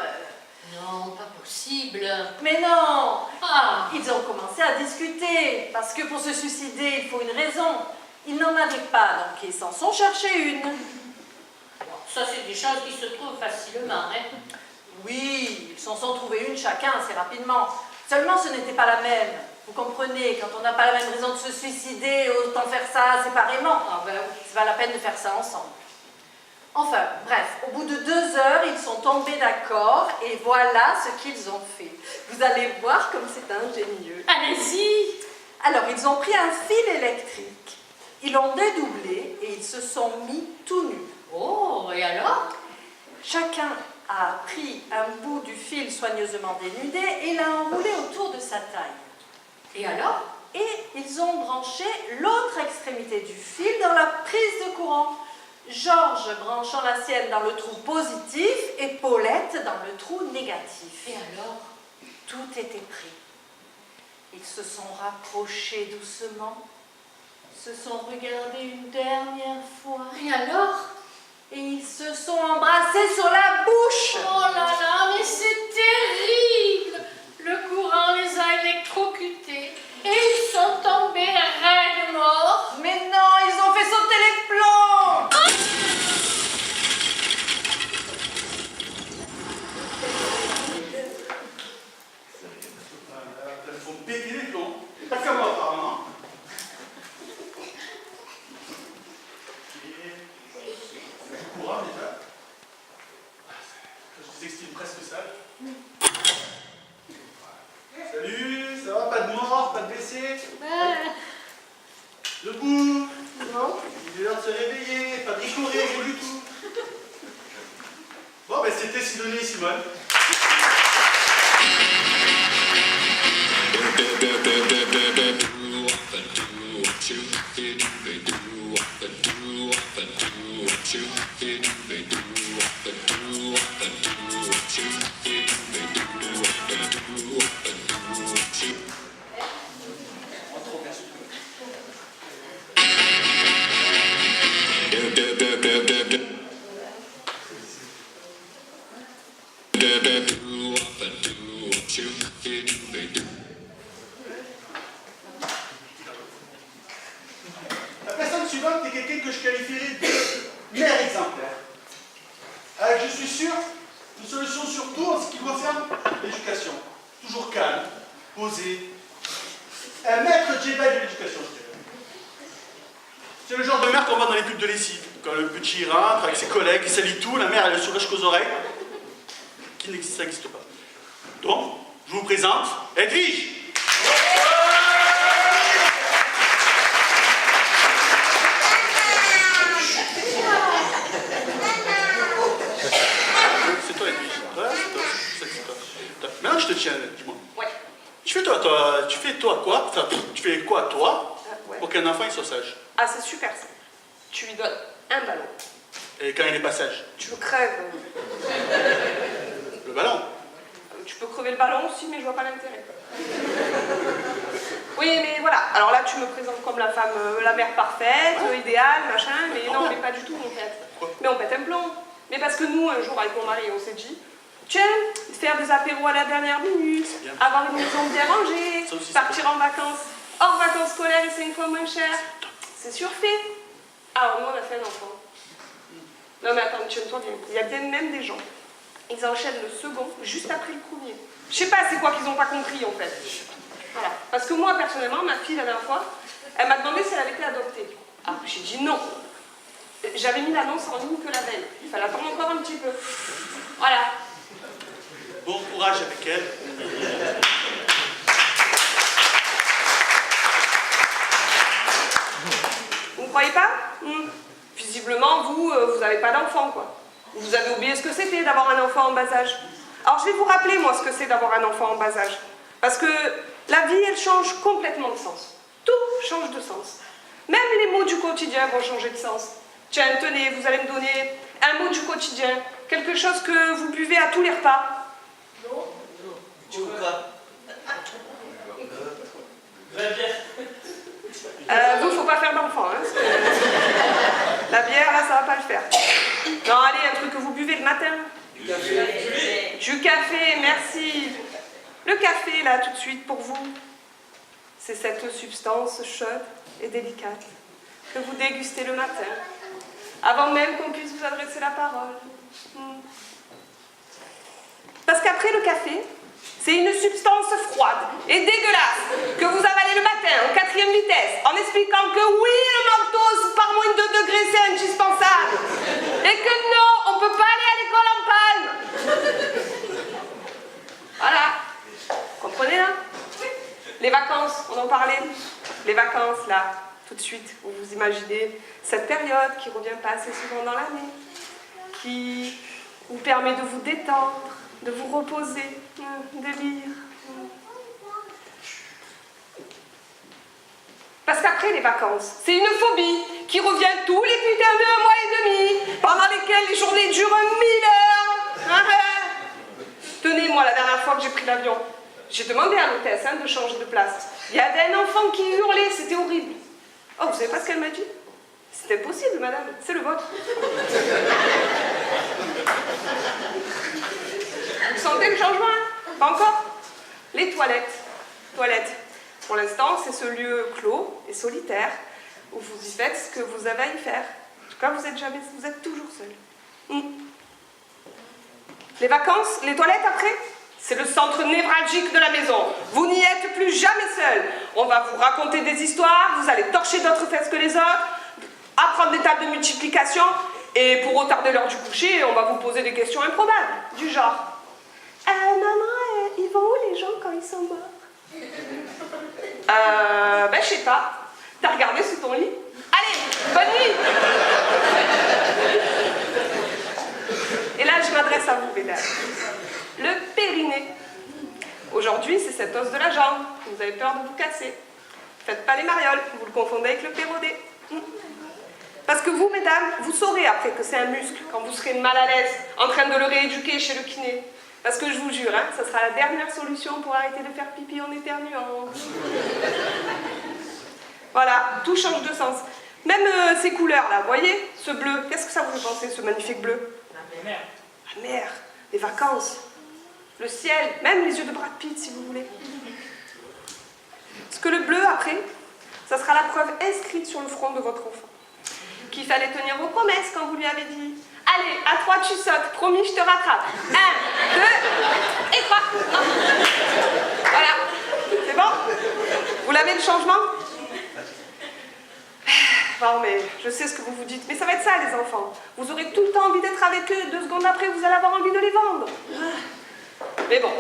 Non, pas possible. Mais non! Ah. Ils ont commencé à discuter, parce que pour se suicider, il faut une raison. Ils n'en avaient pas, donc ils s'en sont cherchés une. Bon, ça, c'est des choses qui se trouvent facilement, hein? Oui, ils s'en sont trouvés une chacun assez rapidement. Seulement, ce n'était pas la même. Vous comprenez, quand on n'a pas la même raison de se suicider, autant faire ça séparément. Ah ben, C'est pas la peine de faire ça ensemble. Enfin, bref, au bout de 2 heures, ils sont tombés d'accord et voilà ce qu'ils ont fait. Vous allez voir comme c'est ingénieux. allez-y! Alors, ils ont pris un fil électrique, ils l'ont dédoublé et ils se sont mis tout nus. Oh, et alors? Chacun a pris un bout du fil soigneusement dénudé et l'a enroulé autour de sa taille. Et alors? Et ils ont branché l'autre extrémité du fil dans la prise de courant. Georges branchant la sienne dans le trou positif et Paulette dans le trou négatif. Et alors? Tout était pris. Ils se sont rapprochés doucement, se sont regardés une dernière fois. Et alors? Et ils se sont embrassés sur la bouche. Oh là là, mais c'est terrible! Le courant les a électrocutés et ils sont tombés raides morts. Mais non, ils ont fait sauter les plombs. Il faut péter les plombs. Pas comme moi, apparemment. Du courant, déjà. Je vous explique presque ça. Salut, ça va? Pas de mort, pas de blessés? Debout. Non. Il est l'heure de se réveiller, pas de ricorer, rien du tout. Bon, ben c'était Sidonie et Simone. La personne suivante est quelqu'un que je qualifierais de mère exemplaire. Avec, je suis sûr, une solution surtout en ce qui concerne l'éducation. Toujours calme, posé. Un maître Jedi de l'éducation, je dirais. C'est le genre de mère qu'on voit dans les pubs de lessive. Quand le petit rentre avec ses collègues, il salit tout, la mère elle a le sourire jusqu'aux oreilles. Ça n'existe pas. Donc, je vous présente Edwige. C'est toi, Edwige. Ouais, c'est toi. Maintenant, je te tiens, dis-moi. Ouais. Tu fais toi quoi? Enfin, tu fais quoi, toi, pour qu'un enfant il soit sage? Ah, c'est super ça. Tu lui donnes un ballon. Et quand il est pas sage? Tu le crèves. Le ballon? Tu peux crever le ballon aussi, mais je vois pas l'intérêt. Oui, mais voilà. Alors là, tu me présentes comme la femme, la mère parfaite, idéale, machin, mais non, mais pas du tout en fait. Quoi? Mais on pète un plomb. Mais parce que nous, un jour, avec mon mari, on s'est dit, tiens, faire des apéros à la dernière minute, avoir une maison bien rangée, partir en vacances, hors vacances scolaires et 5 fois moins cher. C'est surfait. Alors, nous, on a fait un enfant. Non, mais attends, tiens-toi bien. Il y a bien même des gens. Ils enchaînent le second juste après le premier. Je sais pas c'est quoi qu'ils n'ont pas compris en fait. Voilà. Parce que moi, personnellement, ma fille, la dernière fois, elle m'a demandé si elle avait été adoptée. Alors, j'ai dit non. J'avais mis l'annonce en ligne que la veille. Il fallait attendre encore un petit peu. Voilà. Bon courage avec elle. Vous ne croyez pas? Visiblement, vous n'avez pas d'enfant, quoi. Vous avez oublié ce que c'était d'avoir un enfant en bas âge. Alors, je vais vous rappeler, moi, ce que c'est d'avoir un enfant en bas âge. Parce que la vie, elle change complètement de sens. Tout change de sens. Même les mots du quotidien vont changer de sens. Tiens, tenez, vous allez me donner un mot du quotidien. Quelque chose que vous buvez à tous les repas. Vous, faut pas faire d'enfant, hein. La bière, là, ça va pas le faire. Non, allez, un truc que vous buvez le matin. Du café. Du café, merci. Le café, là, tout de suite, pour vous, c'est cette substance chaude et délicate que vous dégustez le matin, avant même qu'on puisse vous adresser la parole. Parce qu'après le café, c'est une substance froide et dégueulasse que vous avalez le matin en 4e vitesse en expliquant que oui, le maltose par moins de 2 degrés c'est indispensable et que non, on ne peut pas aller à l'école en palme. Voilà. Comprenez là? Les vacances, on en parlait. Les vacances là, tout de suite, vous imaginez cette période qui ne revient pas assez souvent dans l'année, qui vous permet de vous détendre, de vous reposer, de lire. Parce qu'après les vacances, c'est une phobie qui revient tous les putains de mois et demi, pendant lesquels les journées durent 1000 heures. Tenez, moi, la dernière fois que j'ai pris l'avion, j'ai demandé à l'hôtesse de changer de place. Il y avait un enfant qui hurlait, c'était horrible. Oh, vous savez pas ce qu'elle m'a dit? C'est impossible, madame, c'est le vôtre. Vous sentez le changement, hein? Pas encore? Les toilettes. Toilettes. Pour l'instant, c'est ce lieu clos et solitaire où vous y faites ce que vous avez à y faire. En tout cas, vous êtes toujours seul. Les vacances, les toilettes après, c'est le centre névralgique de la maison. Vous n'y êtes plus jamais seul. On va vous raconter des histoires, vous allez torcher d'autres fesses que les autres, apprendre des tables de multiplication, et pour retarder l'heure du coucher, on va vous poser des questions improbables, du genre maman, ils vont où les gens quand ils sont morts? Je sais pas. T'as regardé sous ton lit? Allez, bonne nuit! Et là, je m'adresse à vous, mesdames. Le périnée. Aujourd'hui, c'est cet os de la jambe. Vous avez peur de vous casser. Faites pas les marioles, vous le confondez avec le péroné. Parce que vous, mesdames, vous saurez après que c'est un muscle quand vous serez mal à l'aise en train de le rééduquer chez le kiné. Parce que je vous jure, hein, ça sera la dernière solution pour arrêter de faire pipi en éternuant. Voilà, tout change de sens. Même ces couleurs-là, vous voyez? Ce bleu, qu'est-ce que ça vous fait penser, ce magnifique bleu? La mer. La mer, les vacances, le ciel, même les yeux de Brad Pitt, si vous voulez. Parce que le bleu, après, ça sera la preuve inscrite sur le front de votre enfant. Qu'il fallait tenir vos promesses quand vous lui avez dit « Allez, à 3 tu sautes, promis, je te rattrape. 1, 2 et 3. » Voilà, c'est bon? Vous l'avez le changement? Bon, mais je sais ce que vous vous dites, mais ça va être ça, les enfants. Vous aurez tout le temps envie d'être avec eux, 2 secondes après, vous allez avoir envie de les vendre. Mais bon,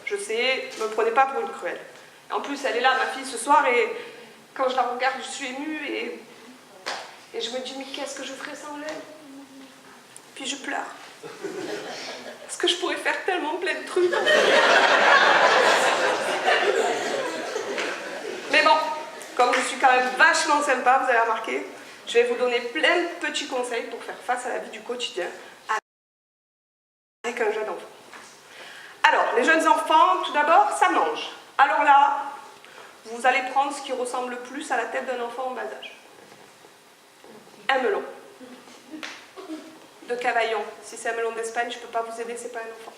je sais, ne me prenez pas pour une cruelle. En plus, elle est là, ma fille, ce soir, et quand je la regarde, je suis émue, et je me dis, mais qu'est-ce que je ferais sans elle? Puis je pleure. Parce que je pourrais faire tellement plein de trucs. Mais bon, comme je suis quand même vachement sympa, vous avez remarqué, je vais vous donner plein de petits conseils pour faire face à la vie du quotidien avec un jeune enfant. Alors, les jeunes enfants, tout d'abord, ça mange. Alors là, vous allez prendre ce qui ressemble le plus à la tête d'un enfant en bas âge. Un melon. De Cavaillon. Si c'est un melon d'Espagne, je ne peux pas vous aider, c'est pas un enfant.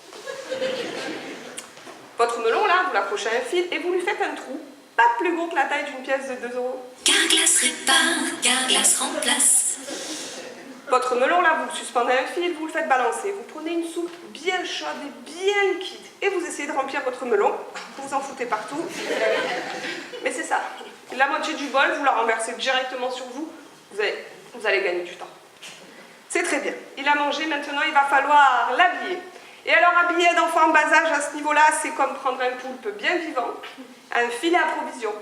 Votre melon, là, vous l'accrochez à un fil et vous lui faites un trou, pas plus gros que la taille d'une pièce de 2 €. Carglass répare, Carglass remplace. Votre melon, là, vous le suspendez à un fil, vous le faites balancer. Vous prenez une soupe bien chaude et bien liquide et vous essayez de remplir votre melon. Vous en foutez partout. Mais c'est ça. La moitié du bol, vous la renversez directement sur vous. Vous allez gagner du temps. C'est très bien. Il a mangé, maintenant il va falloir l'habiller. Et alors habiller un enfant en bas âge à ce niveau-là, c'est comme prendre un poulpe bien vivant, un filet à provision.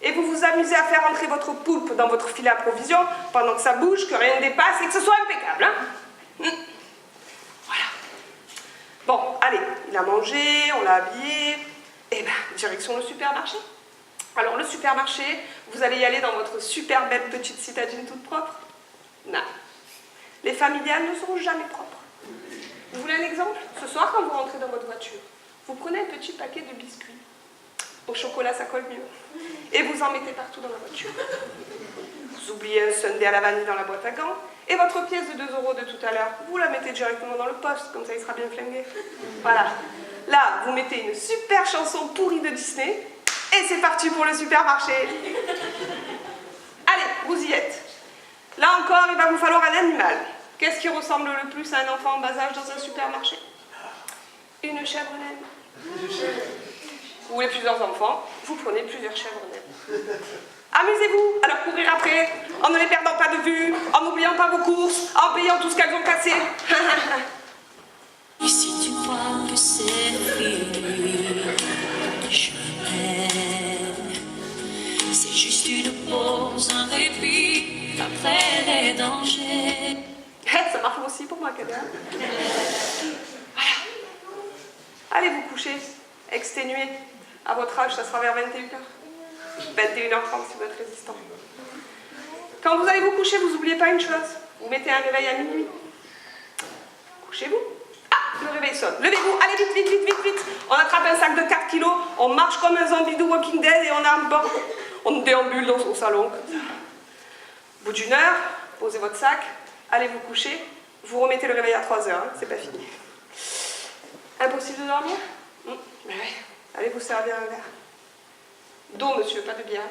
Et vous vous amusez à faire entrer votre poulpe dans votre filet à provision pendant que ça bouge, que rien ne dépasse et que ce soit impeccable. Hein? Voilà. Bon, allez, il a mangé, on l'a habillé. Eh bien, direction le supermarché. Alors, le supermarché, vous allez y aller dans votre super belle petite citadine toute propre? Non. Les familiales ne seront jamais propres. Vous voulez un exemple? Ce soir, quand vous rentrez dans votre voiture, vous prenez un petit paquet de biscuits. Au chocolat, ça colle mieux. Et vous en mettez partout dans la voiture. Vous oubliez un sundae à la vanille dans la boîte à gants. Et votre pièce de 2 € de tout à l'heure, vous la mettez directement dans le poste, comme ça il sera bien flingué. Voilà. Là, vous mettez une super chanson pourrie de Disney, et c'est parti pour le supermarché. Allez, vous y êtes. Là encore, il va vous falloir un animal. Qu'est-ce qui ressemble le plus à un enfant en bas âge dans un supermarché? Une chèvre naine. Vous voulez plusieurs enfants, vous prenez plusieurs chèvres naines. Amusez-vous à leur courir après, en ne les perdant pas de vue, en n'oubliant pas vos courses, en payant tout ce qu'elles ont cassé. Et si tu crois que c'est fini, je t'aime. C'est juste une pause, un répit après les dangers. Ça marche aussi pour moi, Kader. Voilà. Allez vous coucher, exténué. À votre âge, ça sera vers 21h. 21h30 si vous êtes résistant. Quand vous allez vous coucher, vous n'oubliez pas une chose. Vous mettez un réveil à minuit. Couchez-vous. Ah, le réveil sonne. Levez-vous, allez vite, vite, vite, vite, vite. On attrape un sac de 4 kilos, on marche comme un zombie de Walking Dead et on a un banc. On déambule dans son salon. Au bout d'1 heure, posez votre sac, allez vous coucher. Vous remettez le réveil à 3h, hein, c'est pas fini. Impossible de dormir? Ben oui. Allez vous servir un verre. D'eau, monsieur, pas de bière.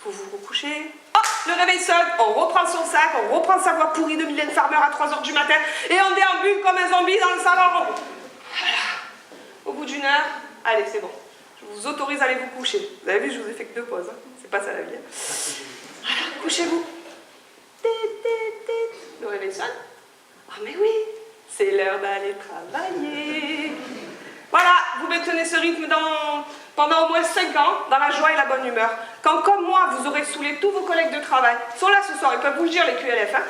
Vous vous recouchez. Oh, le réveil sonne. On reprend son sac, on reprend sa voix pourrie de Mylène Farmer à 3h du matin et on déambule comme un zombie dans le salon. Voilà. Au bout d'1 heure, allez, c'est bon. Je vous autorise à aller vous coucher. Vous avez vu, je vous ai fait que 2 pauses. Hein. C'est pas ça la vie. Voilà, couchez-vous. Le réveil sonne. Ah, mais oui, c'est l'heure d'aller travailler. Voilà, vous maintenez ce rythme pendant au moins 5 ans, dans la joie et la bonne humeur. Quand, comme moi, vous aurez saoulé tous vos collègues de travail, ils sont là ce soir, ils peuvent vous le dire, les QLF. Hein.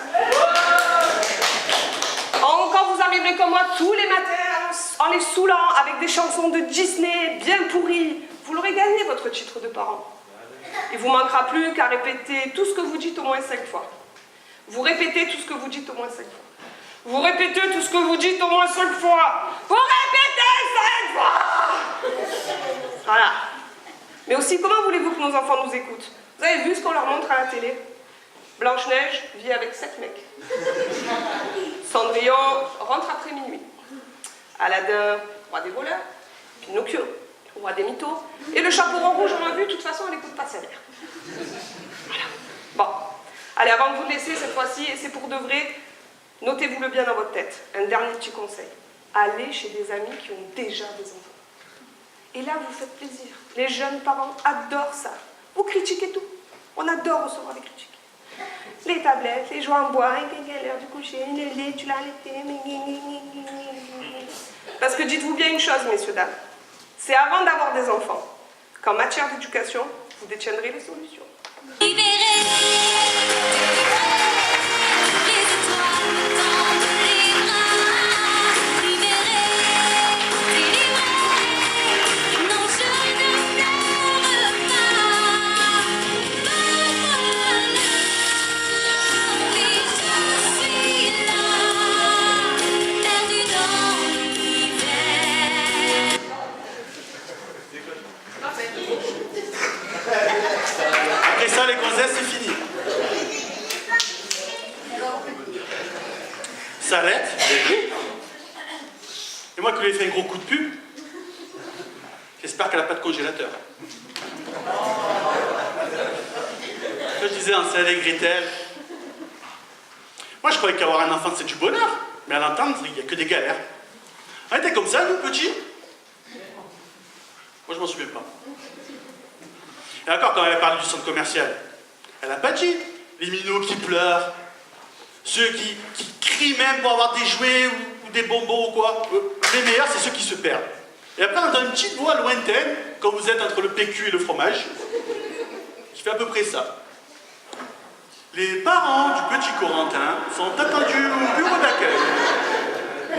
Quand vous arriverez comme moi tous les matins, en les saoulant avec des chansons de Disney bien pourries, vous l'aurez gagné, votre titre de parent. Il ne vous manquera plus qu'à répéter tout ce que vous dites au moins 5 fois. Vous répétez tout ce que vous dites au moins 5 fois. Vous répétez tout ce que vous dites au moins 5 fois. Vous répétez 5 fois. Voilà. Mais aussi, comment voulez-vous que nos enfants nous écoutent? Vous avez vu ce qu'on leur montre à la télé? Blanche-Neige vit avec 7 mecs. Cendrillon rentre après minuit. Aladin, roi des voleurs. Pinocchio, roi des mythos. Et le chaperon rouge, on l'a vu, de toute façon, elle n'écoute pas sa mère. Voilà. Bon. Allez, avant de vous laisser cette fois-ci, et c'est pour de vrai, notez-vous-le bien dans votre tête. Un dernier petit conseil. Allez chez des amis qui ont déjà des enfants. Et là, vous faites plaisir. Les jeunes parents adorent ça. Vous critiquez tout. On adore recevoir des critiques. Les tablettes, les jouets en bois, l'heure du coucher, le lait, tu l'as allaité. Parce que dites-vous bien une chose, messieurs, dames. C'est avant d'avoir des enfants qu'en matière d'éducation, vous détiendrez les solutions. Après ça, les gonzesses, c'est fini. Salette. Et moi qui lui ai fait un gros coup de pub, j'espère qu'elle n'a pas de congélateur. Je disais en Salette et Gretel. Moi je croyais qu'avoir un enfant c'est du bonheur, mais à l'entendre, il n'y a que des galères. On était comme ça, nous, petits. Moi je m'en souviens pas. Et encore, quand elle a parlé du centre commercial, elle n'a pas dit les minots qui pleurent, ceux qui crient même pour avoir des jouets ou des bonbons ou quoi. Les meilleurs, c'est ceux qui se perdent. Et après, on entend une petite voix lointaine, quand vous êtes entre le PQ et le fromage, qui fait à peu près ça. Les parents du petit Corentin sont attendus au bureau d'accueil.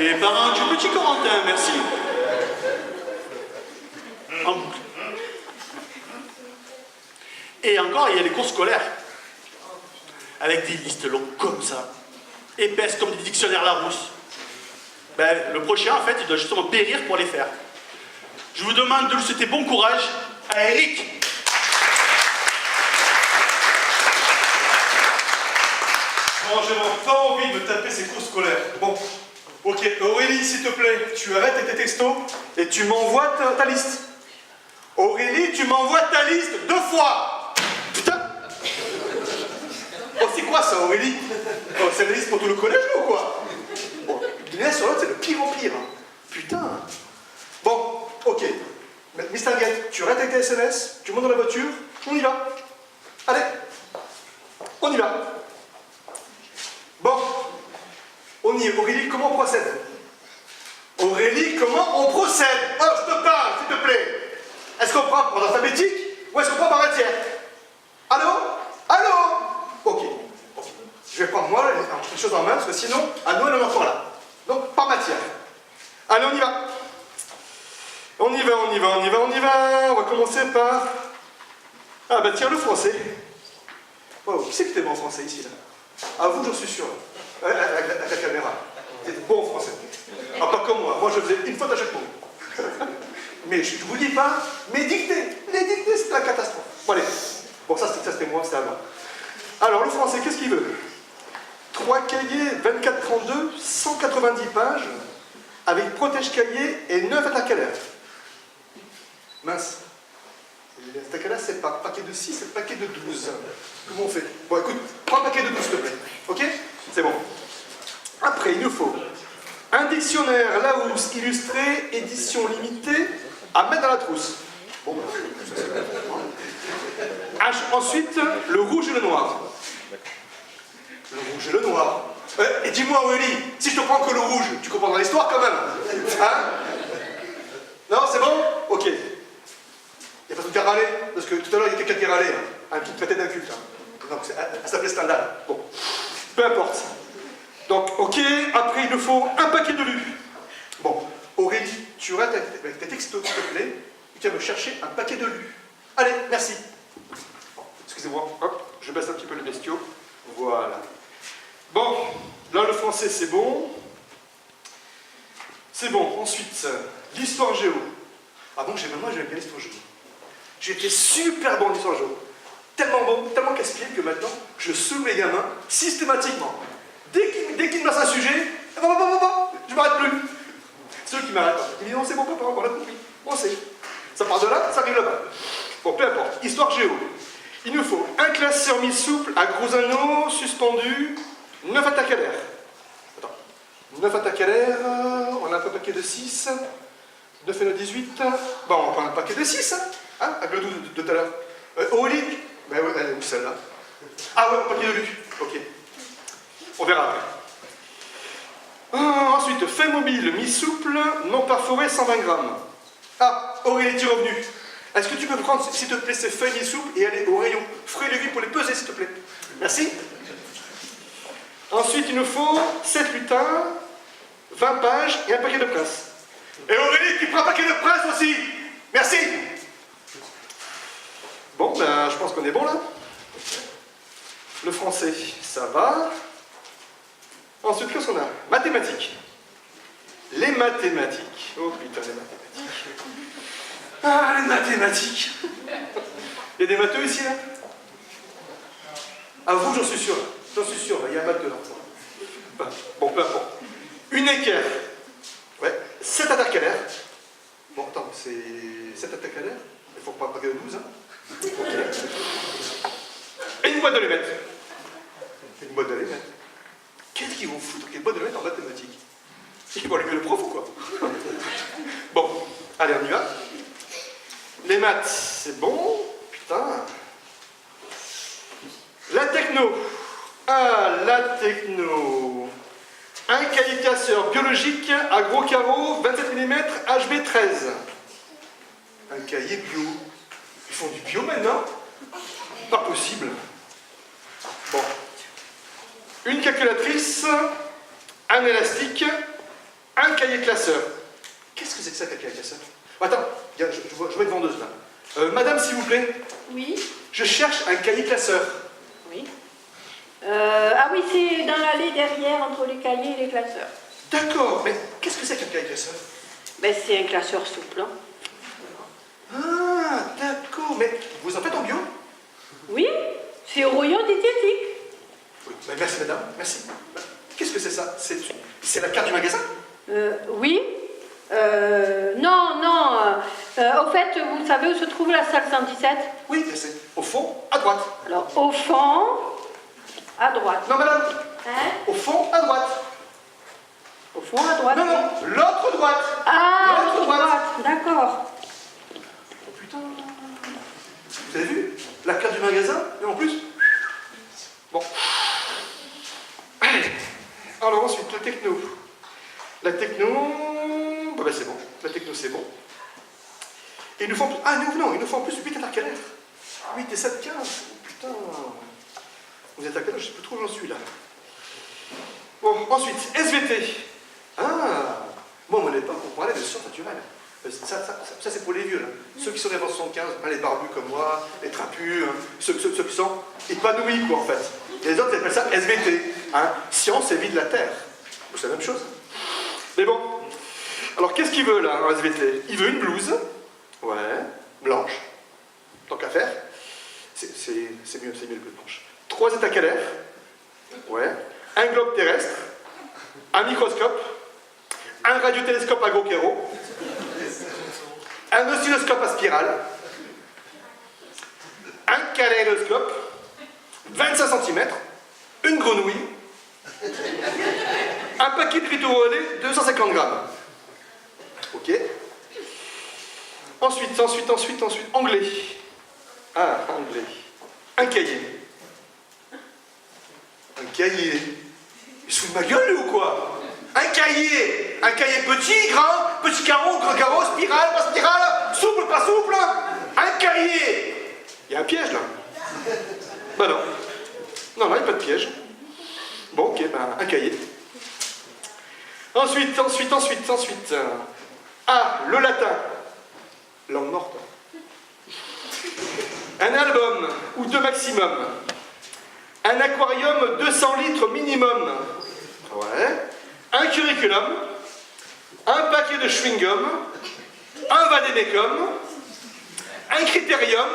Les parents du petit Corentin, merci. en boucle. Et encore, il y a les cours scolaires, avec des listes longues comme ça, épaisses comme des dictionnaires Larousse. Ben, le prochain, en fait, il doit justement périr pour les faire. Je vous demande de lui souhaiter bon courage à Eric. Bon, j'ai vraiment pas envie de me taper ces cours scolaires. Bon, ok, Aurélie, s'il te plaît, tu arrêtes tes textos et tu m'envoies ta liste. Aurélie, tu m'envoies ta liste 2 fois. Putain. Oh, c'est quoi ça, Aurélie? Oh, c'est la liste pour tout le collège, ou quoi? Bon, d'une année sur l'autre, c'est le pire en pire. Hein. Putain. Bon, ok. Miss Target, tu arrêtes avec tes SMS, tu montes dans la voiture, on y va. Allez, on y va. Bon, on y est. Aurélie, comment on procède? Aurélie, comment on procède? Oh, je te parle, s'il te plaît. Est-ce qu'on prend par ordre alphabétique ou est-ce qu'on prend par matière? Allô? Allô? Ok. Je vais prendre moi quelque chose en main parce que sinon, à nous, elle est encore là. Donc, par matière. Allez, on y va. On y va, on y va, on y va, on y va. On va commencer par... Ah bah tiens, le français. Oh, qui c'est qui était bon en français ici, là? Ah, vous, je suis sûr. Avec la caméra. C'est bon en français. Ah, pas comme moi. Moi, je faisais une faute à chaque mot. Mais je vous dis pas, mes dictées. Les dictées, c'est la catastrophe. Bon, allez. Bon, ça c'était moi, c'était avant. Alors, le français, qu'est-ce qu'il veut? 3 cahiers, 24-32, 190 pages, avec protège-cahier et 9 intercalaires. Mince. Les intercalaires, c'est pas paquet de 6, c'est paquet de 12. Comment on fait? Bon, écoute, prends un paquet de 12, s'il te plaît. Ok? C'est bon. Après, il nous faut un dictionnaire Larousse illustré, édition limitée, à mettre dans la trousse. Bon, ensuite, le rouge et le noir. Le rouge et le noir. Et dis-moi, Aurélie, si je te prends que le rouge, tu comprendras l'histoire quand même. Hein? Non, c'est bon? Ok. Il n'y a pas tout à râler, parce que tout à l'heure, il y a quelqu'un qui râlait, hein, un qui traitait d'inculte. Hein. Donc, elle s'appelait Stendhal. Bon, peu importe. Donc, ok, après, il nous faut un paquet de lus. Bon, Aurélie, tu arrêtes avec tes textos, s'il te plaît, et tu vas me chercher un paquet de lus. Allez, merci. Bon, excusez-moi, hop, je baisse un petit peu le bestiau. Voilà. Bon, là, le français, c'est bon. C'est bon. Ensuite, l'histoire géo. Ah bon, moi, j'aime bien l'histoire géo. J'étais super bon en histoire géo. Tellement bon, tellement casse-pied que maintenant, je saoule les gamins systématiquement. Dès qu'ils me lancent un sujet, je m'arrête plus. C'est eux qui m'arrêtent. Ils disent non, c'est bon, papa, on a compris. On sait. Ça part de là, ça arrive là-bas. Bon, peu importe. Histoire géo. Il nous faut un classeur mi-souple à gros anneaux, suspendu, 9 intercalaires. Attends. 9 intercalaires, on a un paquet de 6. 9 et 9, 18. Bon, on prend un paquet de 6, hein, avec le 12 de tout à l'heure. Aurélie, ben ouais, elle est où celle-là? Ah ouais, un paquet de lus. Ok. On verra après. Ensuite, fait mobile, mi-souple, non perforé, 120 grammes. Ah, Aurélie, tu es revenue. Est-ce que tu peux prendre, s'il te plaît, ces feuilles mi-souples et aller au rayon fruits et légumes pour les peser, s'il te plaît? Merci. Ensuite, il nous faut 7 lutins, 20 pages et un paquet de princes. Et Aurélie, tu prends un paquet de princes aussi. Merci. Bon, ben, je pense qu'on est bon, là. Le français, ça va. Ensuite, qu'est-ce qu'on a? Mathématiques. Les mathématiques. Oh putain, les mathématiques. Ah, les mathématiques. Il y a des matheux ici, là? Ah, vous, j'en suis sûr. J'en suis sûr, il y a un matheux, là. Bon, peu importe. Une équerre. Ouais, 7 intercalaires. Bon, attends, c'est 7 intercalaires. Il faut pas paquet de 12, hein. Ok. Et une boîte d'allumettes. Une boîte d'allumettes. Qu'est-ce qu'ils vont foutre avec une boîte d'allumettes en mathématiques? Ils vont allumer le prof ou quoi? Bon, allez, on y va. Les maths, c'est bon. Putain. La techno. Ah, la techno. Un cahier classeur biologique à gros carreaux, 27 mm, HB 13. Un cahier bio. Ils font du bio maintenant? Pas possible. Bon. Une calculatrice, un élastique, un cahier classeur. Qu'est-ce que c'est que ça, un cahier classeur? Attends, je vais devant nous. Madame, s'il vous plaît, Oui. je cherche un cahier classeur. Oui. Ah oui, c'est dans l'allée derrière, entre les cahiers et les classeurs. D'accord, mais qu'est-ce que c'est qu'un cahier classeur? Ben, c'est un classeur souple. Hein. Ah, d'accord, mais vous en faites en bio? Oui, c'est au rayon diététique. Oui, ben, merci madame, merci. Qu'est-ce que c'est ça? C'est la carte du magasin? Oui. Non. Au fait, vous savez où se trouve la salle 117? Oui, c'est au fond, à droite. Alors, au fond, à droite. Non, madame. Hein? Au fond, à droite. Au fond, à droite. Non, l'autre droite. Ah, l'autre droite. D'accord. Oh putain. Vous avez vu? La carte du magasin, et en plus. Bon. Allez. Alors ensuite, la techno. La techno. Bah, c'est bon. La techno, c'est bon. Et il nous faut en plus. Ah non, il nous faut en plus 8 intercalaires. 8 et 7, 15. Oh putain. Vous êtes à quel âge? Je ne sais plus trop où j'en suis là. Bon, ensuite, SVT. Ah. Moi, à mon époque, on parlait de sciences naturelles. Ça c'est pour les vieux, là. Ceux qui sont nés en 75, hein, les barbus comme moi, les trapus, hein, ceux qui sont épanouis, quoi, en fait. Et les autres, ils appellent ça SVT. Hein. Science et vie de la Terre. C'est la même chose. Mais bon. Alors, qu'est-ce qu'il veut, là, en SVT? Il veut une blouse, ouais, blanche. Tant qu'à faire. C'est mieux que blanche. 3 étacalaires, ouais. Un globe terrestre, un microscope, un radiotélescope à gros kéro, un oscilloscope à spirale, un kaléidoscope, 25 cm, une grenouille, un paquet de frites au relais, 250 grammes. Ok. Ensuite, anglais. Ah, anglais. Un cahier. Un cahier. Il se fout de ma gueule, lui, ou quoi? Un cahier petit, grand, petit carreau, grand carreau, spirale, pas spirale, souple, pas souple. Un cahier. Il y a un piège, là. Bah non. Non, il n'y a pas de piège. Bon, ok, ben, un cahier. Ensuite. Ah, le latin. Langue morte. Un album, ou 2 maximum. Un aquarium 200 litres minimum. Ouais. Un curriculum. Un paquet de chewing-gum. Un vadémécum. Un critérium.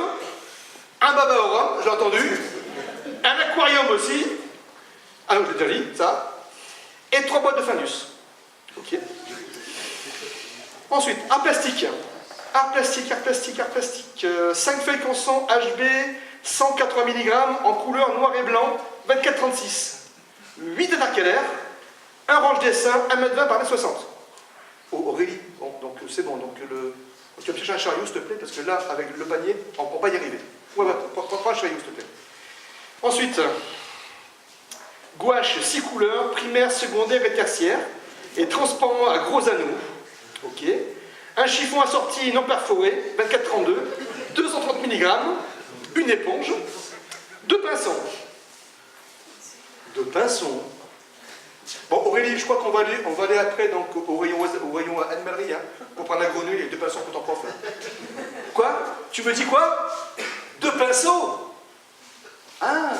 Un baba au rhum, j'ai entendu. Un aquarium aussi. Ah non, je l'ai déjà dit, ça. Et 3 boîtes de Findus. Ok. Ensuite, art plastique. Art plastique. 5 feuilles consent HB, 180 mg en couleur noir et blanc, 24-36. 8 intercalaires, un range dessin, 1m20 par 1m60. Oh, Aurélie, bon, donc c'est bon. Donc tu vas me chercher un chariot, s'il te plaît, parce que là, avec le panier, on ne peut pas y arriver. Ouais, prends un chariot, s'il te plaît. Ensuite, gouache 6 couleurs, primaire, secondaire et tertiaire, et transparent à gros anneaux. Ok. Un chiffon assorti non perforé, 24-32, 230 mg, une éponge, 2 pinceaux. 2 pinceaux. Bon, Aurélie, je crois qu'on va aller après donc, au rayon animalerie, hein, pour prendre la grenouille et 2 pinceaux pour ton prof. Quoi? Tu me dis quoi? 2 pinceaux? Ah,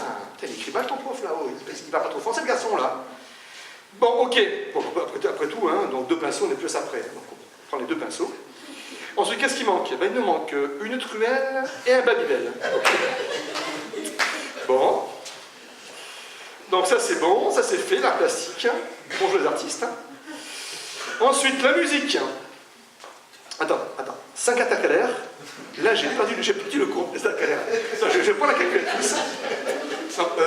il écrit mal ton prof là-haut, il va pas trop français le garçon là. Bon, ok. Bon, après tout, hein, donc 2 pinceaux, on est plus après. Donc, on prend les 2 pinceaux. Ensuite, qu'est-ce qui manque? Ben, il nous manque une truelle et un babybel. Bon. Donc ça c'est bon, ça c'est fait, l'art plastique. Bonjour les artistes. Ensuite, la musique. Attends. 5 intercalaires. Là, j'ai perdu le compte des intercalaires. Je vais prendre la calculatrice.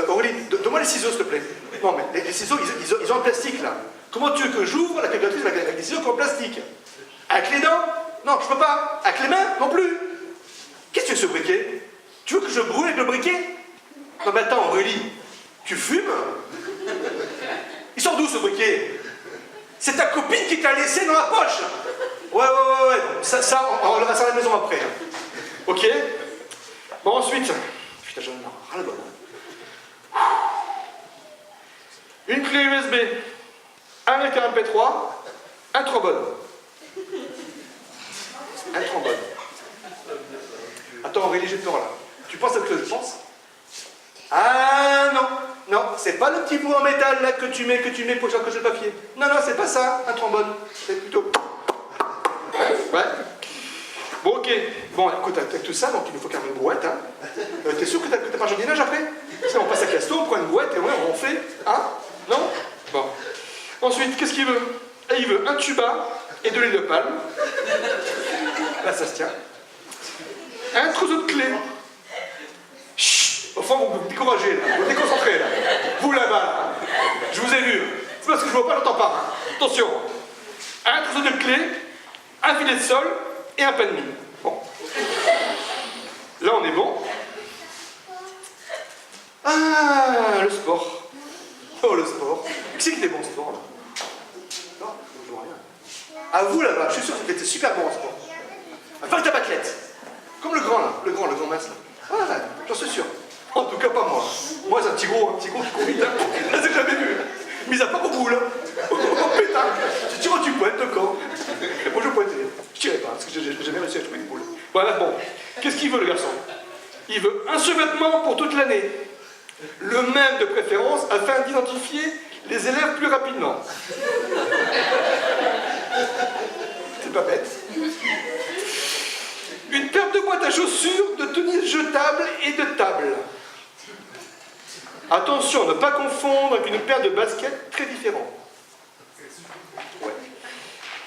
Aurélie, donne-moi les ciseaux, s'il te plaît. Non, mais les ciseaux, ils ont en plastique, là. Comment tu veux que j'ouvre la calculatrice avec des ciseaux qui ont en plastique? Avec les dents? Non, je peux pas. Avec les mains? Non plus. Qu'est-ce que c'est ce briquet? Tu veux que je brûle avec le briquet? Non, mais attends, Aurélie, tu fumes? Il sort d'où, ce briquet? C'est ta copine qui t'a laissé dans la poche. Ouais. Ça, on enlèvera ça à la maison après. Ok? Bon, ensuite. Putain, j'en ai ras le bol. Une clé USB, un lecteur MP3, un trombone. attends, Aurélie, j'ai peur là. Tu penses à ce que je pense? Ah non, non, c'est pas le petit bout en métal là que tu mets pour changer le papier. Non, non, c'est pas ça, un trombone. C'est plutôt... Ouais. Bon, ok. Bon, écoute, avec tout ça, donc il nous faut quand même une brouette, hein. T'es sûr que t'as pas un jardinage après? Sinon, on passe à Casto, on prend une brouette et ouais, on fait. Hein? Non? Bon. Ensuite, qu'est-ce qu'il veut? Et il veut un tuba et de l'huile de palme. Là, ça se tient. Un trousseau de clés. Chut! Au fond, vous vous découragez, là. Vous vous déconcentrez, là. Vous, là-bas, là. Je vous ai vu. C'est parce que je vois pas, j'entends pas. Hein. Attention. Un trousseau de clés, un filet de sol et un pain de mie. Bon. Là, on est bon. Ah, le sport. Oh, le sport. Qui c'est qui était bon, sport, là? Non, je vois rien. À vous, là-bas, je suis sûr que vous êtes super bon en sport. Enfin, ta bâclette. Comme le grand, là. Le grand mince, là. Voilà, j'en suis sûr. En tout cas, pas moi. Moi, c'est un petit gros qui court vite. Là, c'est jamais vu. Mis à part au bout, là. Au pétard. Tu tires, tu pointes, d'accord. Et moi, je pointais. Je tirais pas, parce que j'ai jamais réussi à trouver une boule. Voilà, bon. Qu'est-ce qu'il veut, le garçon? Il veut un survêtement pour toute l'année. Le même de préférence, afin d'identifier les élèves plus rapidement. C'est pas bête. Une paire de boîtes à chaussures, de tenues jetables et de tables. Attention, ne pas confondre avec une paire de baskets très différentes. Ouais.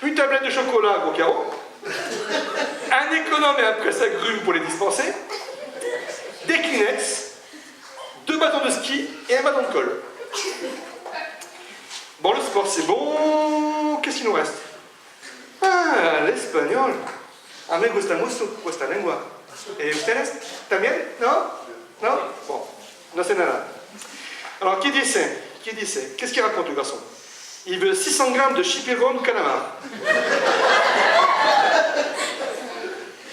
Une tablette de chocolat à gros carreaux. Un économe et un presse-agrumes pour les dispenser. Des Kleenex. 2 bâtons de ski et un bâton de colle. Bon, le sport, c'est bon. Qu'est-ce qu'il nous reste? Ah, l'espagnol. A me gusta mucho vuestra lengua. ¿Ustedes también? ¿No? ¿No? Bon, no sé nada. Alors, qui dit c'est? Qu'est-ce qu'il raconte, le garçon? Il veut 600 grammes de chipiron calamar.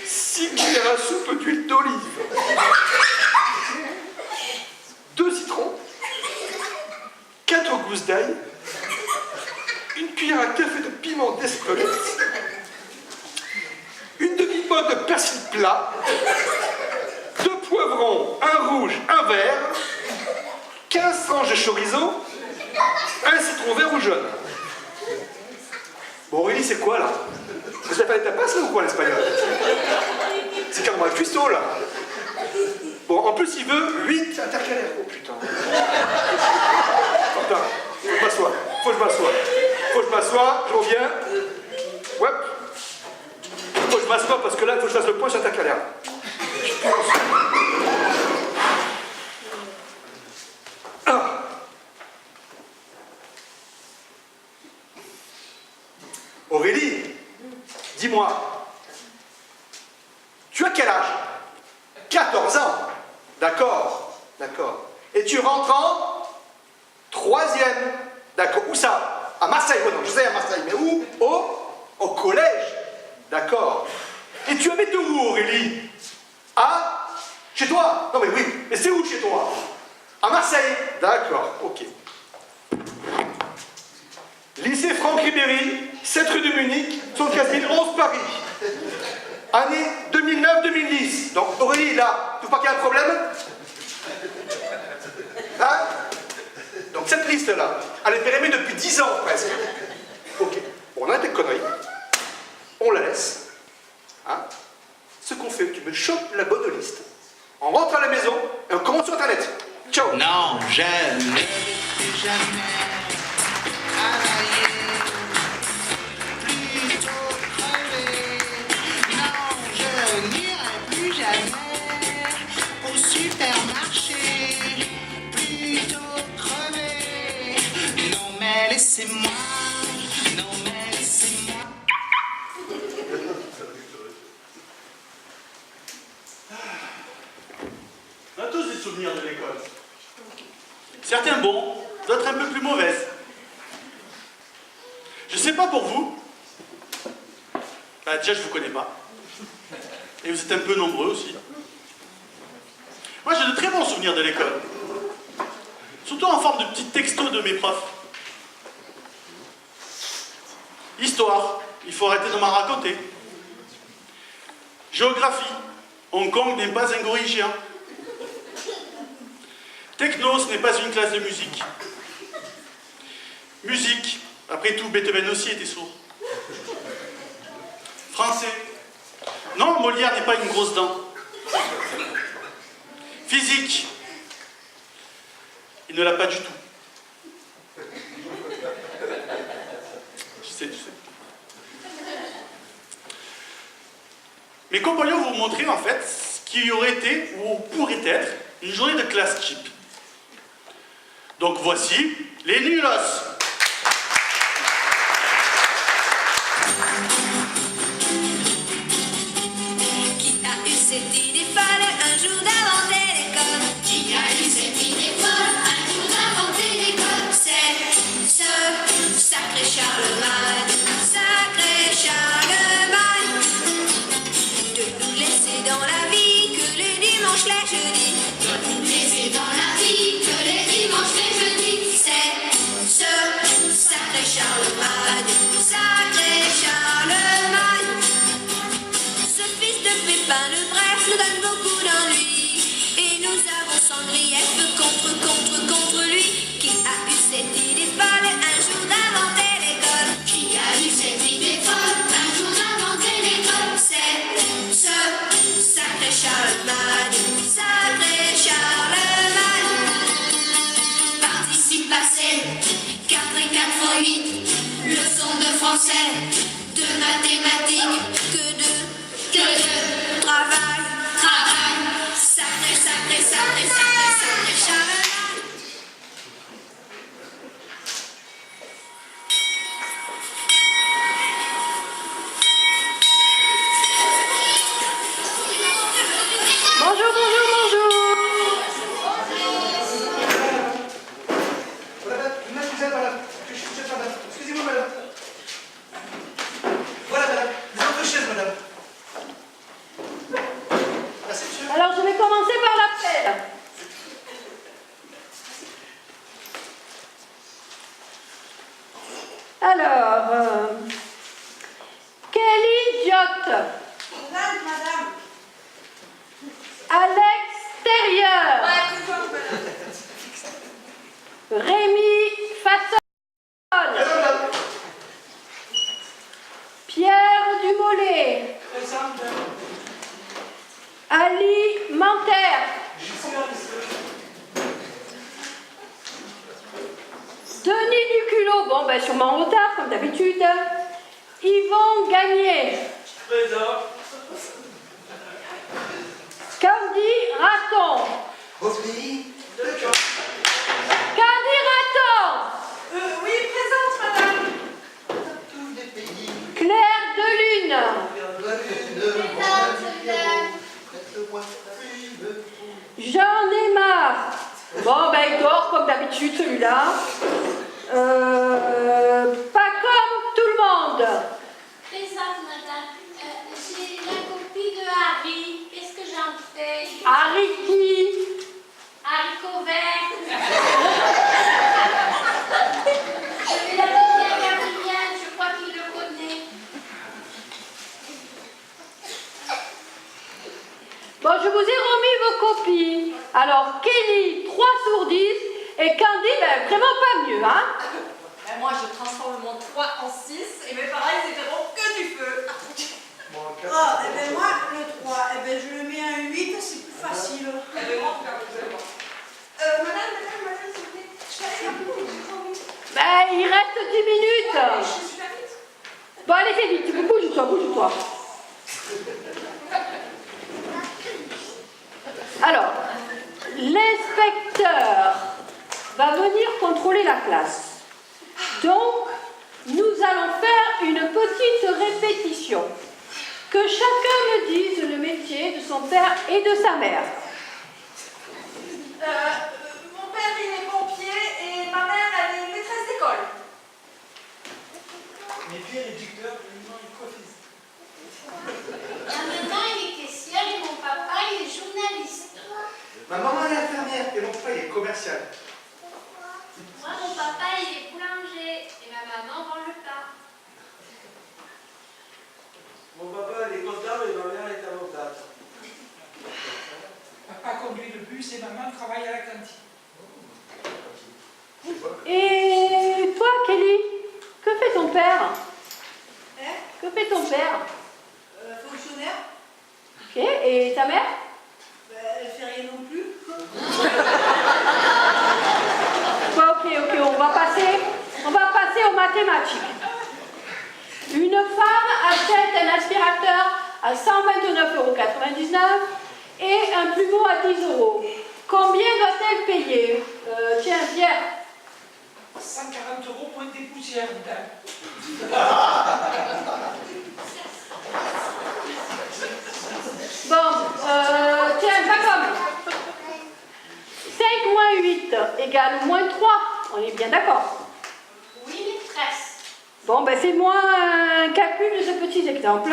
6 cuillères à soupe d'huile d'olive. 2 citrons. 4 gousses d'ail. Une cuillère à café de piment d'Espelette. Une demi-botte de persil plat, 2 poivrons, un rouge, un vert, 15 tranches de chorizo, un citron vert ou jaune. Bon, Aurélie, c'est quoi, là? Vous avez fait des tapas, là, ou quoi, l'espagnol? C'est carrément un cuistot, là. Bon, en plus, il veut 8 intercalaires. Oh, putain. Putain, faut que je m'assoie, je reviens. Ouais. Faut que je m'assoie parce que là, il faut que je fasse le point sur intercalaire. Ah. Aurélie, dis-moi, tu as quel âge? 14 ans. D'accord, d'accord. Et tu rentres en 3e. D'accord. Où ça? À Marseille. Ouais, non, je sais à Marseille, mais où? Au collège. D'accord. Et tu habites où, Aurélie? Ah, chez toi? Non mais oui, mais c'est où chez toi? À Marseille. D'accord, ok. Lycée Franck Ribéry, 7 rue de Munich, 75 011 Paris. Année 2009-2010. Donc Aurélie, là, tu vois pas qu'il y a un problème? Hein? Donc cette liste-là, elle est périmée depuis 10 ans presque. Ok, bon, on a des conneries. On la laisse. Hein? Ce qu'on fait, tu me chopes la bonne liste. On rentre à la maison et on commence sur Internet. Ciao. Non, je ne vais jamais travailler, plutôt crever. Non, je n'irai plus jamais au supermarché, plutôt crever. Non, mais laissez-moi. On a tous des souvenirs de l'école. Certains bons, d'autres un peu plus mauvaises. Je sais pas pour vous. Bah, déjà, je vous connais pas. Et vous êtes un peu nombreux aussi. Moi, j'ai de très bons souvenirs de l'école. Surtout en forme de petits textos de mes profs. Histoire, il faut arrêter de m'en raconter. Géographie, Hong Kong n'est pas un gorille géant. Techno, ce n'est pas une classe de musique. Musique, après tout, Beethoven aussi était sourd. Français. Non, Molière n'est pas une grosse dent. Physique. Il ne l'a pas du tout. Je sais. Mes compagnons vont vous montrer en fait ce qui aurait été ou pourrait être une journée de classe type. Donc voici les nulos. Qui a eu cette idée folle un jour d'inventer l'école? Qui a eu cette idée folle un jour d'inventer l'école? C'est ce sacré Charlemagne, de nous laisser dans la vie que les dimanches, les jeudis. De nous laisser dans la vie que les dimanches, les jeudis. C'est ce sacré Charlemagne, ce fils de Pépin le Bref nous donne beaucoup d'ennuis. Et nous avons sans grief contre lui. Qui a eu cette idée folle un jour d'inventer l'école? Qui a eu cette idée folle un jour d'inventer l'école? C'est ce sacré Charlemagne, Participe passé, 4 et 4 fois 8, leçon de français, de mathématiques, que de travail, sacré Charlemagne. Bonjour. Excusez-moi, madame. Voilà, madame. Les autres chaises, madame. Merci, monsieur. Alors, je vais commencer par l'appel. Alors, quelle idiote! Madame. À l'extérieur. Rémi Fassol. Pierre Dumollet. Ali Manter. Denis Duculot, bon ben sûrement en retard comme d'habitude. Yvon Gagné. Présent. Candy Raton. Candy Raton. Oui, présente, madame. Claire Delune. J'en ai marre. Bon, ben il dort comme d'habitude celui-là. Pas comme tout le monde. Présente, madame. J'ai la copie de Harry. Qu'est-ce que j'en fais? Harry qui? Haricot vert. Je vais la donner à Gabriel. Je crois qu'il le connaît. Bon, je vous ai remis vos copies. Alors, Kelly, 3 sur 10. Et Candy, ben vraiment pas mieux, hein? Ben, moi, je transforme mon 3 en 6 et mes parents, ils éteront que du feu. Ah, et ben moi, le 3, et ben je le mets à 8, c'est plus facile. Eh ben, moi, madame, s'il vous plaît. Je vais aller rapidement, j'ai trop envie. Ben, il reste 10 minutes. Ouais, je suis super vite. Bon, allez, fais vite. Bouge-toi. Alors, l'inspecteur va venir contrôler la classe. Donc, nous allons faire une petite répétition. Que chacun me dise le métier de son père et de sa mère. Mon père, il est pompier et ma mère, elle est maîtresse d'école. Mes pieds, les dicteurs, le nom est coiffiste. Ma maman, elle est caissière et mon papa, il est journaliste. Ma maman est infirmière et mon papa est commercial. Moi, mon papa, il est boulanger et ma maman vend le pain. Mon papa, il est comptable et ma mère est avocate. c'est maman travaille à la cantine. Et toi, Kelly, que fait ton père? Hein? Que fait ton père? Fonctionnaire? Ok, et ta mère? Elle fait rien non plus. Bon, ok, on va passer aux mathématiques. Une femme achète un aspirateur à 129,99 € et un plumeau à 10 €. Combien doit-elle payer? Tiens, Pierre. 140 € pour des poussières, madame. Bon, tiens, pas comme. 5 moins 8 égale moins 3. On est bien d'accord? Oui, maîtresse. Bon, ben fais-moi un calcul de ce petit exemple.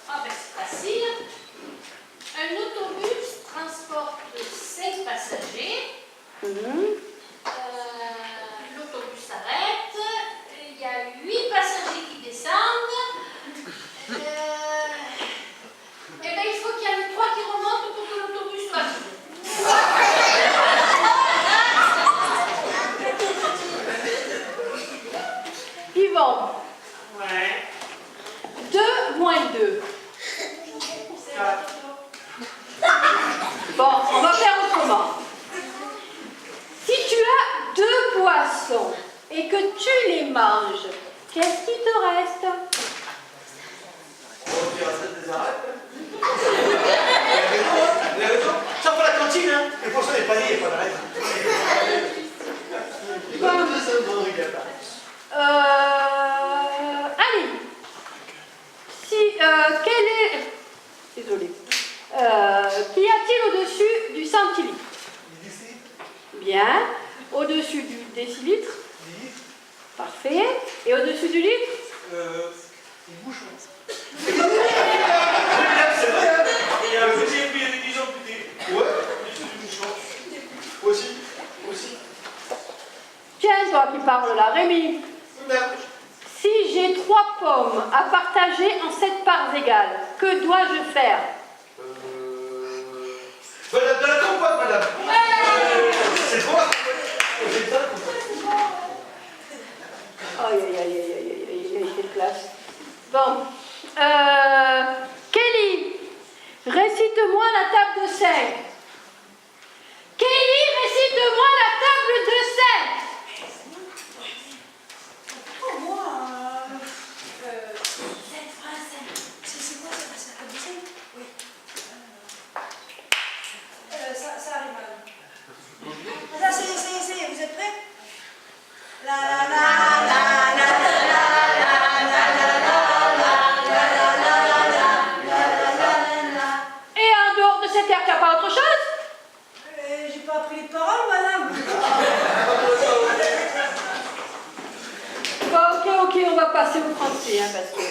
Ah ben c'est facile. Un autobus transporte 5 passagers. L'autobus s'arrête. Il y a 8 passagers qui descendent. Et bien il faut qu'il y en ait 3 qui remontent pour que l'autobus soit vide. Yvon. Ouais. 2 moins 2. Bon, on va faire autrement. Si tu as 2 poissons et que tu les manges, qu'est-ce qui te reste? Ça pour la cantine, hein. Les poissons n'est pas lié, il n'y a pas d'arrêt. Allez. Quel est... Désolée. Qu'y a-t-il au-dessus du centilitre? Bien. Au-dessus du décilitre? Parfait. Et au-dessus du litre? Une bouche. Il y a un petit et puis il y a des 10 ans plus tard. Ouais. Aussi. Tiens, toi qui parles là, Rémi. Si j'ai 3 pommes à partager en 7 parts égales, que dois-je faire? De la compote, madame. C'est bon, la Aïe, quelle classe. Bon. Kelly, récite-moi la table de 5. Kelly, récite-moi la table de 5. Oh, moi, cette phrase, c'est quoi ça? C'est la table de 5? Oui. Ça arrive mal. Ça, c'est, vous êtes prêts? La la la la la la la la la la. Et en dehors de cette air, tu n'as pas autre chose? J'ai pas appris les paroles, madame. Bon, ok, on va passer au français, hein, parce que...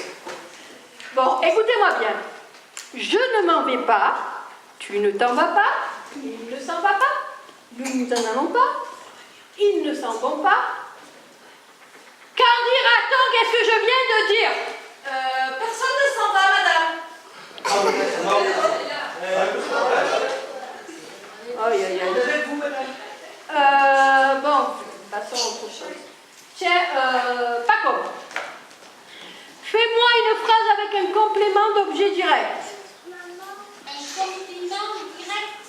Bon, écoutez-moi bien. Je ne m'en vais pas, tu ne t'en vas pas, il ne s'en va pas, nous n'en allons pas, ils ne s'en vont pas. Qu'en dira-t-on? Qu'est-ce que je viens de dire? Personne ne s'en va, madame. Aïe. Bon, passons à autre chose. Tiens, Paco, fais-moi une phrase avec un complément d'objet direct. Un compliment direct.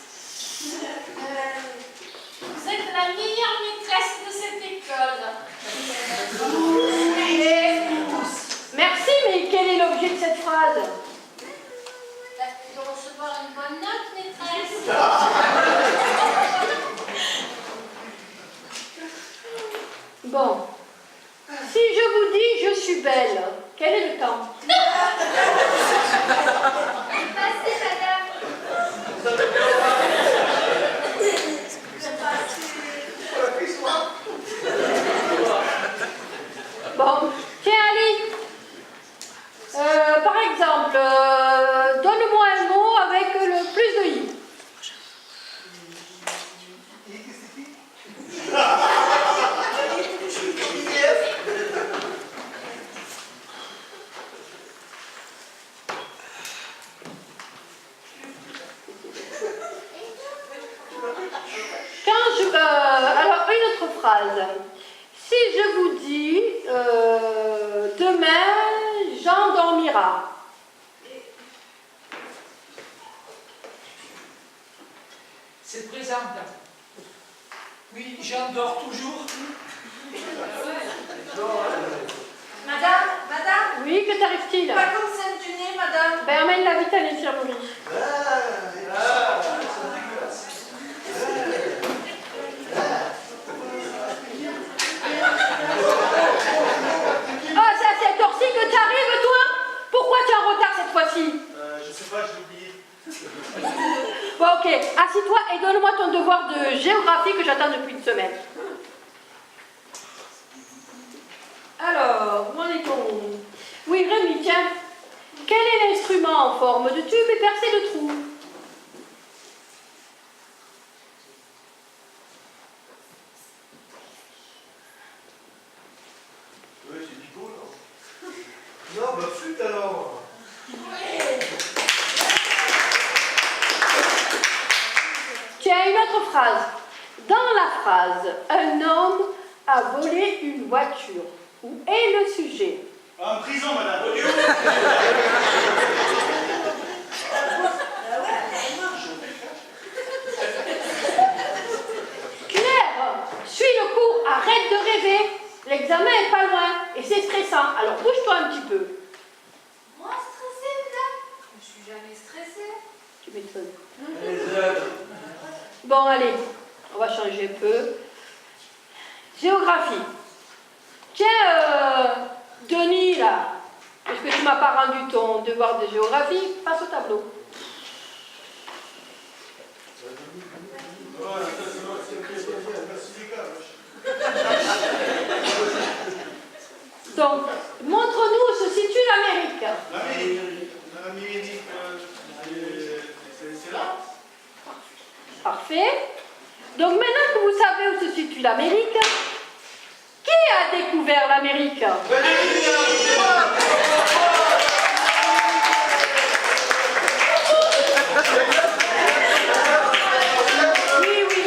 Vous êtes la meilleure maîtresse de cette école. Merci, mais quel est l'objet de cette phrase? De recevoir une bonne note, maîtresse. Bon. Si je vous dis je suis belle, quel est le temps? Passez, madame. Bon, tiens Ali, par exemple, donne-moi un mot avec le plus de i. une autre phrase. Si je vous dis demain, Jean dormira. C'est présent. Oui, Jean dort toujours. Madame, Oui, que t'arrive-t-il? pas comme celle du nez, madame. Ben, emmène-la vite à l'infirmerie. Ah, c'est à cette heure-ci que t'arrives, toi? Pourquoi tu es en retard cette fois-ci? Je sais pas, j'ai oublié. Bon, ok, assis-toi et donne-moi ton devoir de géographie que j'attends depuis une semaine. Alors, où en est-on? Oui, Rémi, tiens. Quel est l'instrument en forme de tube et percé de trous? Ouais, c'est Pico, là. Non, bah flûte alors. Tiens, une autre phrase. Dans la phrase, un homme a volé une voiture. Où est le sujet? En prison, madame. Claire, suis le cours, arrête de rêver. L'examen est pas loin et c'est stressant. Alors bouge-toi un petit peu. Moi, stressée, madame? Je suis jamais stressée. Tu m'étonnes. Bon, allez, on va changer un peu. Géographie. Tiens, Denis, là, puisque tu m'as pas rendu ton devoir de géographie, passe au tableau. Donc, montre-nous où se situe l'Amérique. L'Amérique, c'est là. Parfait. Donc maintenant que vous savez où se situe l'Amérique, qui a découvert l'Amérique? Oui, oui.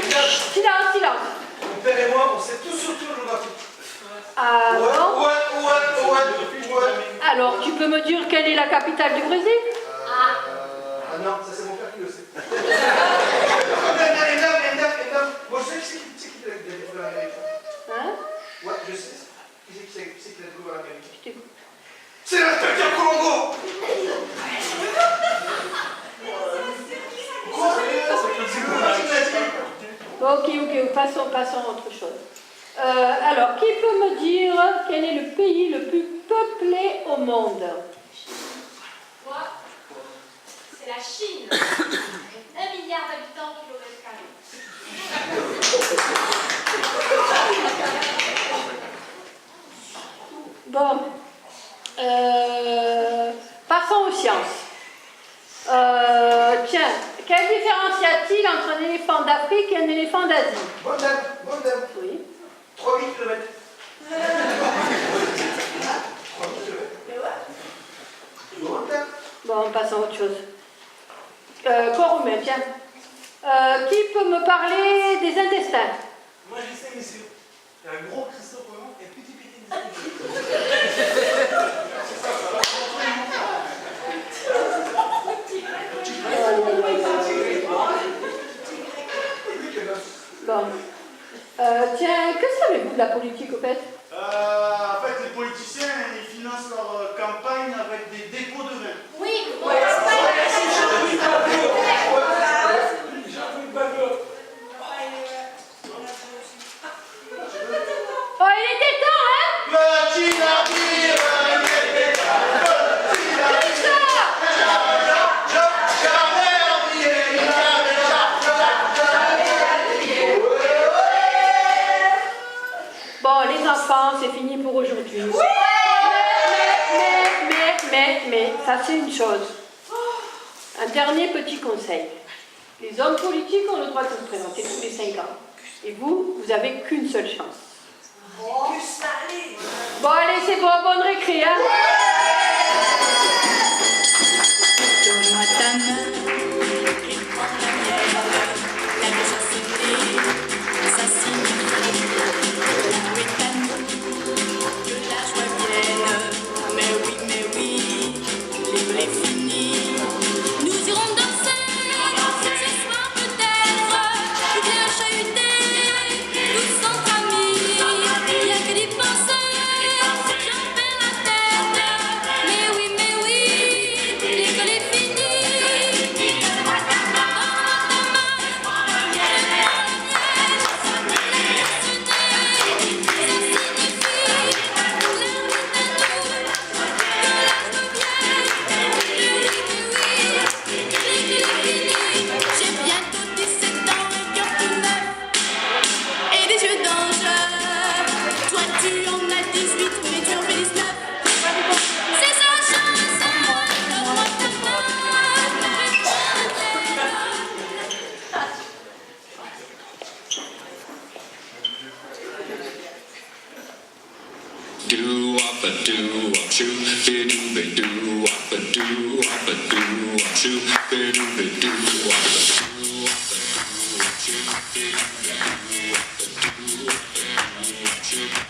Silence, silence. Mon père et moi, on sait tout sur tout géographie. Ah bon? Ouais. Alors, tu peux me dire quelle est la capitale du Brésil? Ah non, ça c'est mon père qui le sait. Moi je sais qui c'est qui a découvert l'Amérique. Hein? Ouais, je sais. Qui c'est qui a découvert l'Amérique? C'est l'inspecteur Colombo. Ok, passons à autre chose. Alors, qui peut me dire quel est le pays le plus peuplé au monde? Moi, c'est la Chine. 1 milliard d'habitants au kilomètre carré. Bon. Passons aux sciences. Tiens, quelle différence y a-t-il entre un éléphant d'Afrique et un éléphant d'Asie? Bonne dame. Oui. 3000 km. 3000 km. Bon, passons à autre chose. Corps humain, tiens. Qui peut me parler des intestins? Moi je sais, monsieur. Il y a un gros Christophe Colomb et un petit Bon. Tiens, que savez-vous de la politique au fait? En fait, les politiciens, ils financent leur campagne avec des dépôts de vin. Oui, Oh, il était temps, hein? Petit navire, Bon, les enfants, c'est fini pour aujourd'hui. Mais, ça c'est une chose. Un dernier petit conseil. Les hommes politiques ont le droit de se présenter tous les 5 ans. Et vous, vous avez qu'une seule chance. Bon, allez, c'est bon, bonne récré, hein? Donne-moi ta main, et prends la mienne. La maison c'est ça signifie wop a doo wop shoo, be doo be doo wop a doo wop a doo wop shoo, be doo be doo wop a doo wop a doo wop shoo, be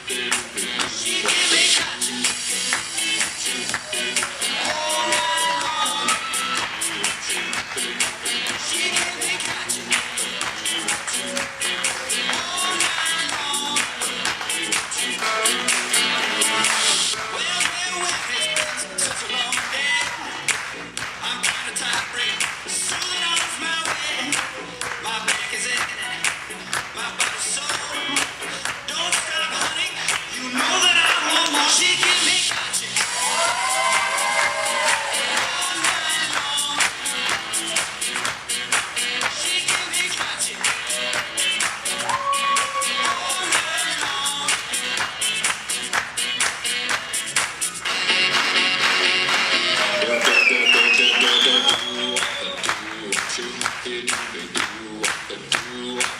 doo be doo wop a doo wop a doo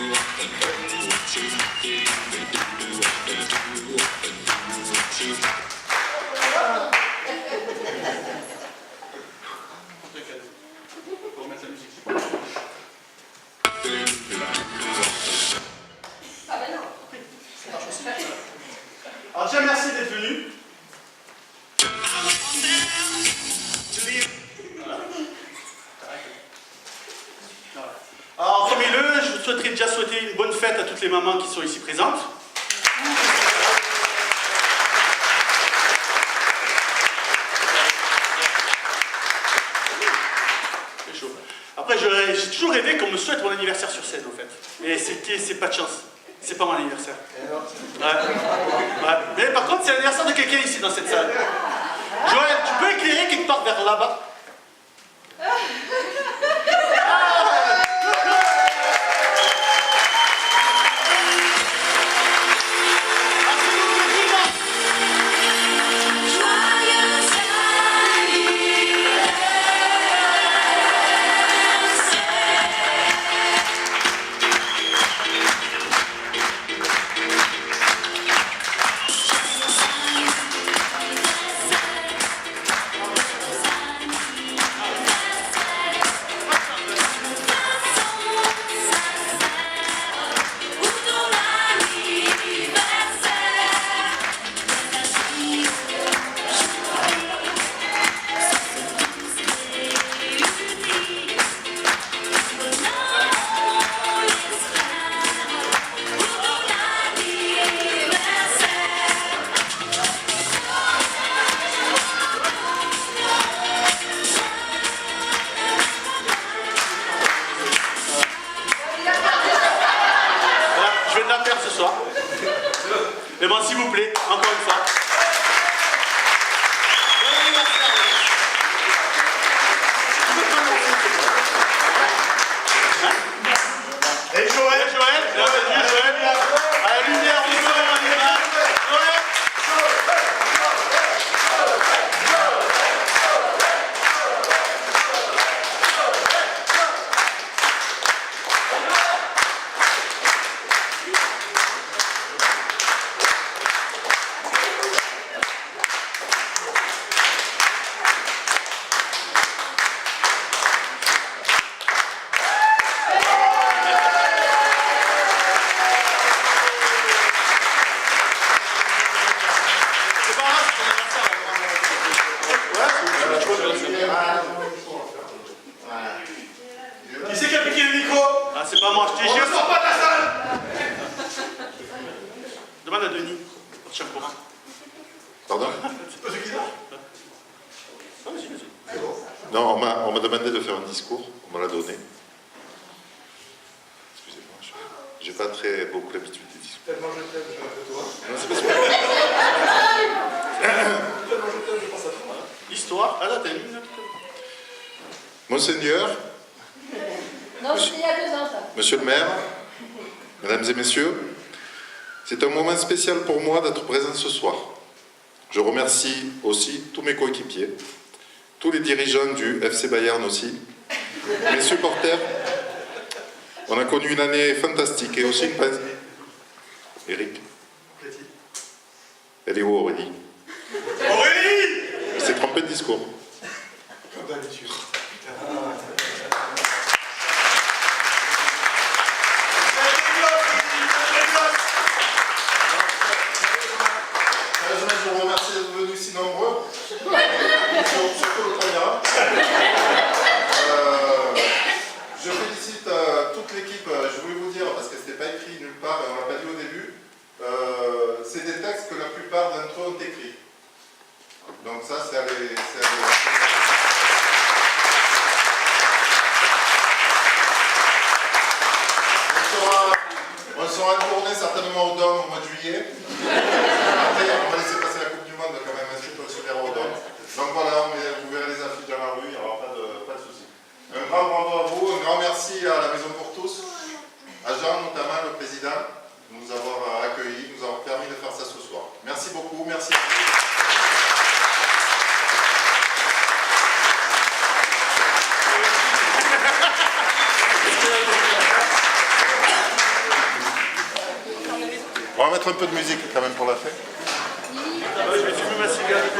wop shoo, be doo be doo wop a Alors déjà merci d'être venu. Alors en premier lieu, je souhaiterais déjà souhaiter une bonne fête à toutes les mamans qui sont ici présentes. C'est chaud. Après, j'ai toujours rêvé qu'on me souhaite mon anniversaire sur scène en fait. Et c'est pas de chance. C'est pas mon anniversaire. Ouais. Mais par contre, c'est l'anniversaire de quelqu'un ici dans cette salle. Joël, tu peux éclairer quelque part vers là-bas? Mais bon, s'il vous plaît, encore une fois. Et Joël, bienvenue Joël. À la lumière du soleil, on y va. Joël. Qui c'est qui a piqué le micro? Ah, c'est pas moi, je t'ai On dit. ne sort pas de la salle. Demande à Denis. Tiens, pour moi. Pardon? C'est pas ce qu'il a. Vas-y, vas-y. Non, on m'a demandé de faire un discours, on me l'a donné. Excusez-moi, j'ai pas très beaucoup l'habitude des discours. Tellement je t'aime, je rêve de toi. Non, c'est parce que... Tellement je t'aime, je pense à toi. Histoire, à la télé. Monseigneur, Non, c'était il y a 2 ans, ça. Monsieur le maire, Mesdames et messieurs, c'est un moment spécial pour moi d'être présent ce soir. Je remercie aussi tous mes coéquipiers, tous les dirigeants du FC Bayern aussi, mes supporters. On a connu une année fantastique et aussi Eric. Petit. Elle est où Aurélie? Aurélie! Il s'est trompé de discours. Comme d'habitude. Sérieusement, je vous remercie d'être venus si nombreux. Surtout le caméra. Je félicite toute l'équipe. Je voulais vous dire, parce que ce n'était pas écrit nulle part, et on ne l'a pas dit au début, c'est des textes que la plupart d'entre eux ont écrits. Donc ça, c'est à les... On sera en tournée certainement au Dôme au mois de juillet. Après, on va laisser passer la Coupe du Monde quand même, ainsi qu'on se verra au Dôme. Donc voilà, vous verrez les affiches dans la rue, il n'y aura pas de souci. Un grand bravo à vous, un grand merci à la Maison pour tous, à Jean notamment, le président, de nous avoir accueillis, de nous avoir permis de faire ça ce soir. Merci beaucoup, merci à vous. On va mettre un peu de musique quand même pour la fête. Je vais fumer ma cigarette.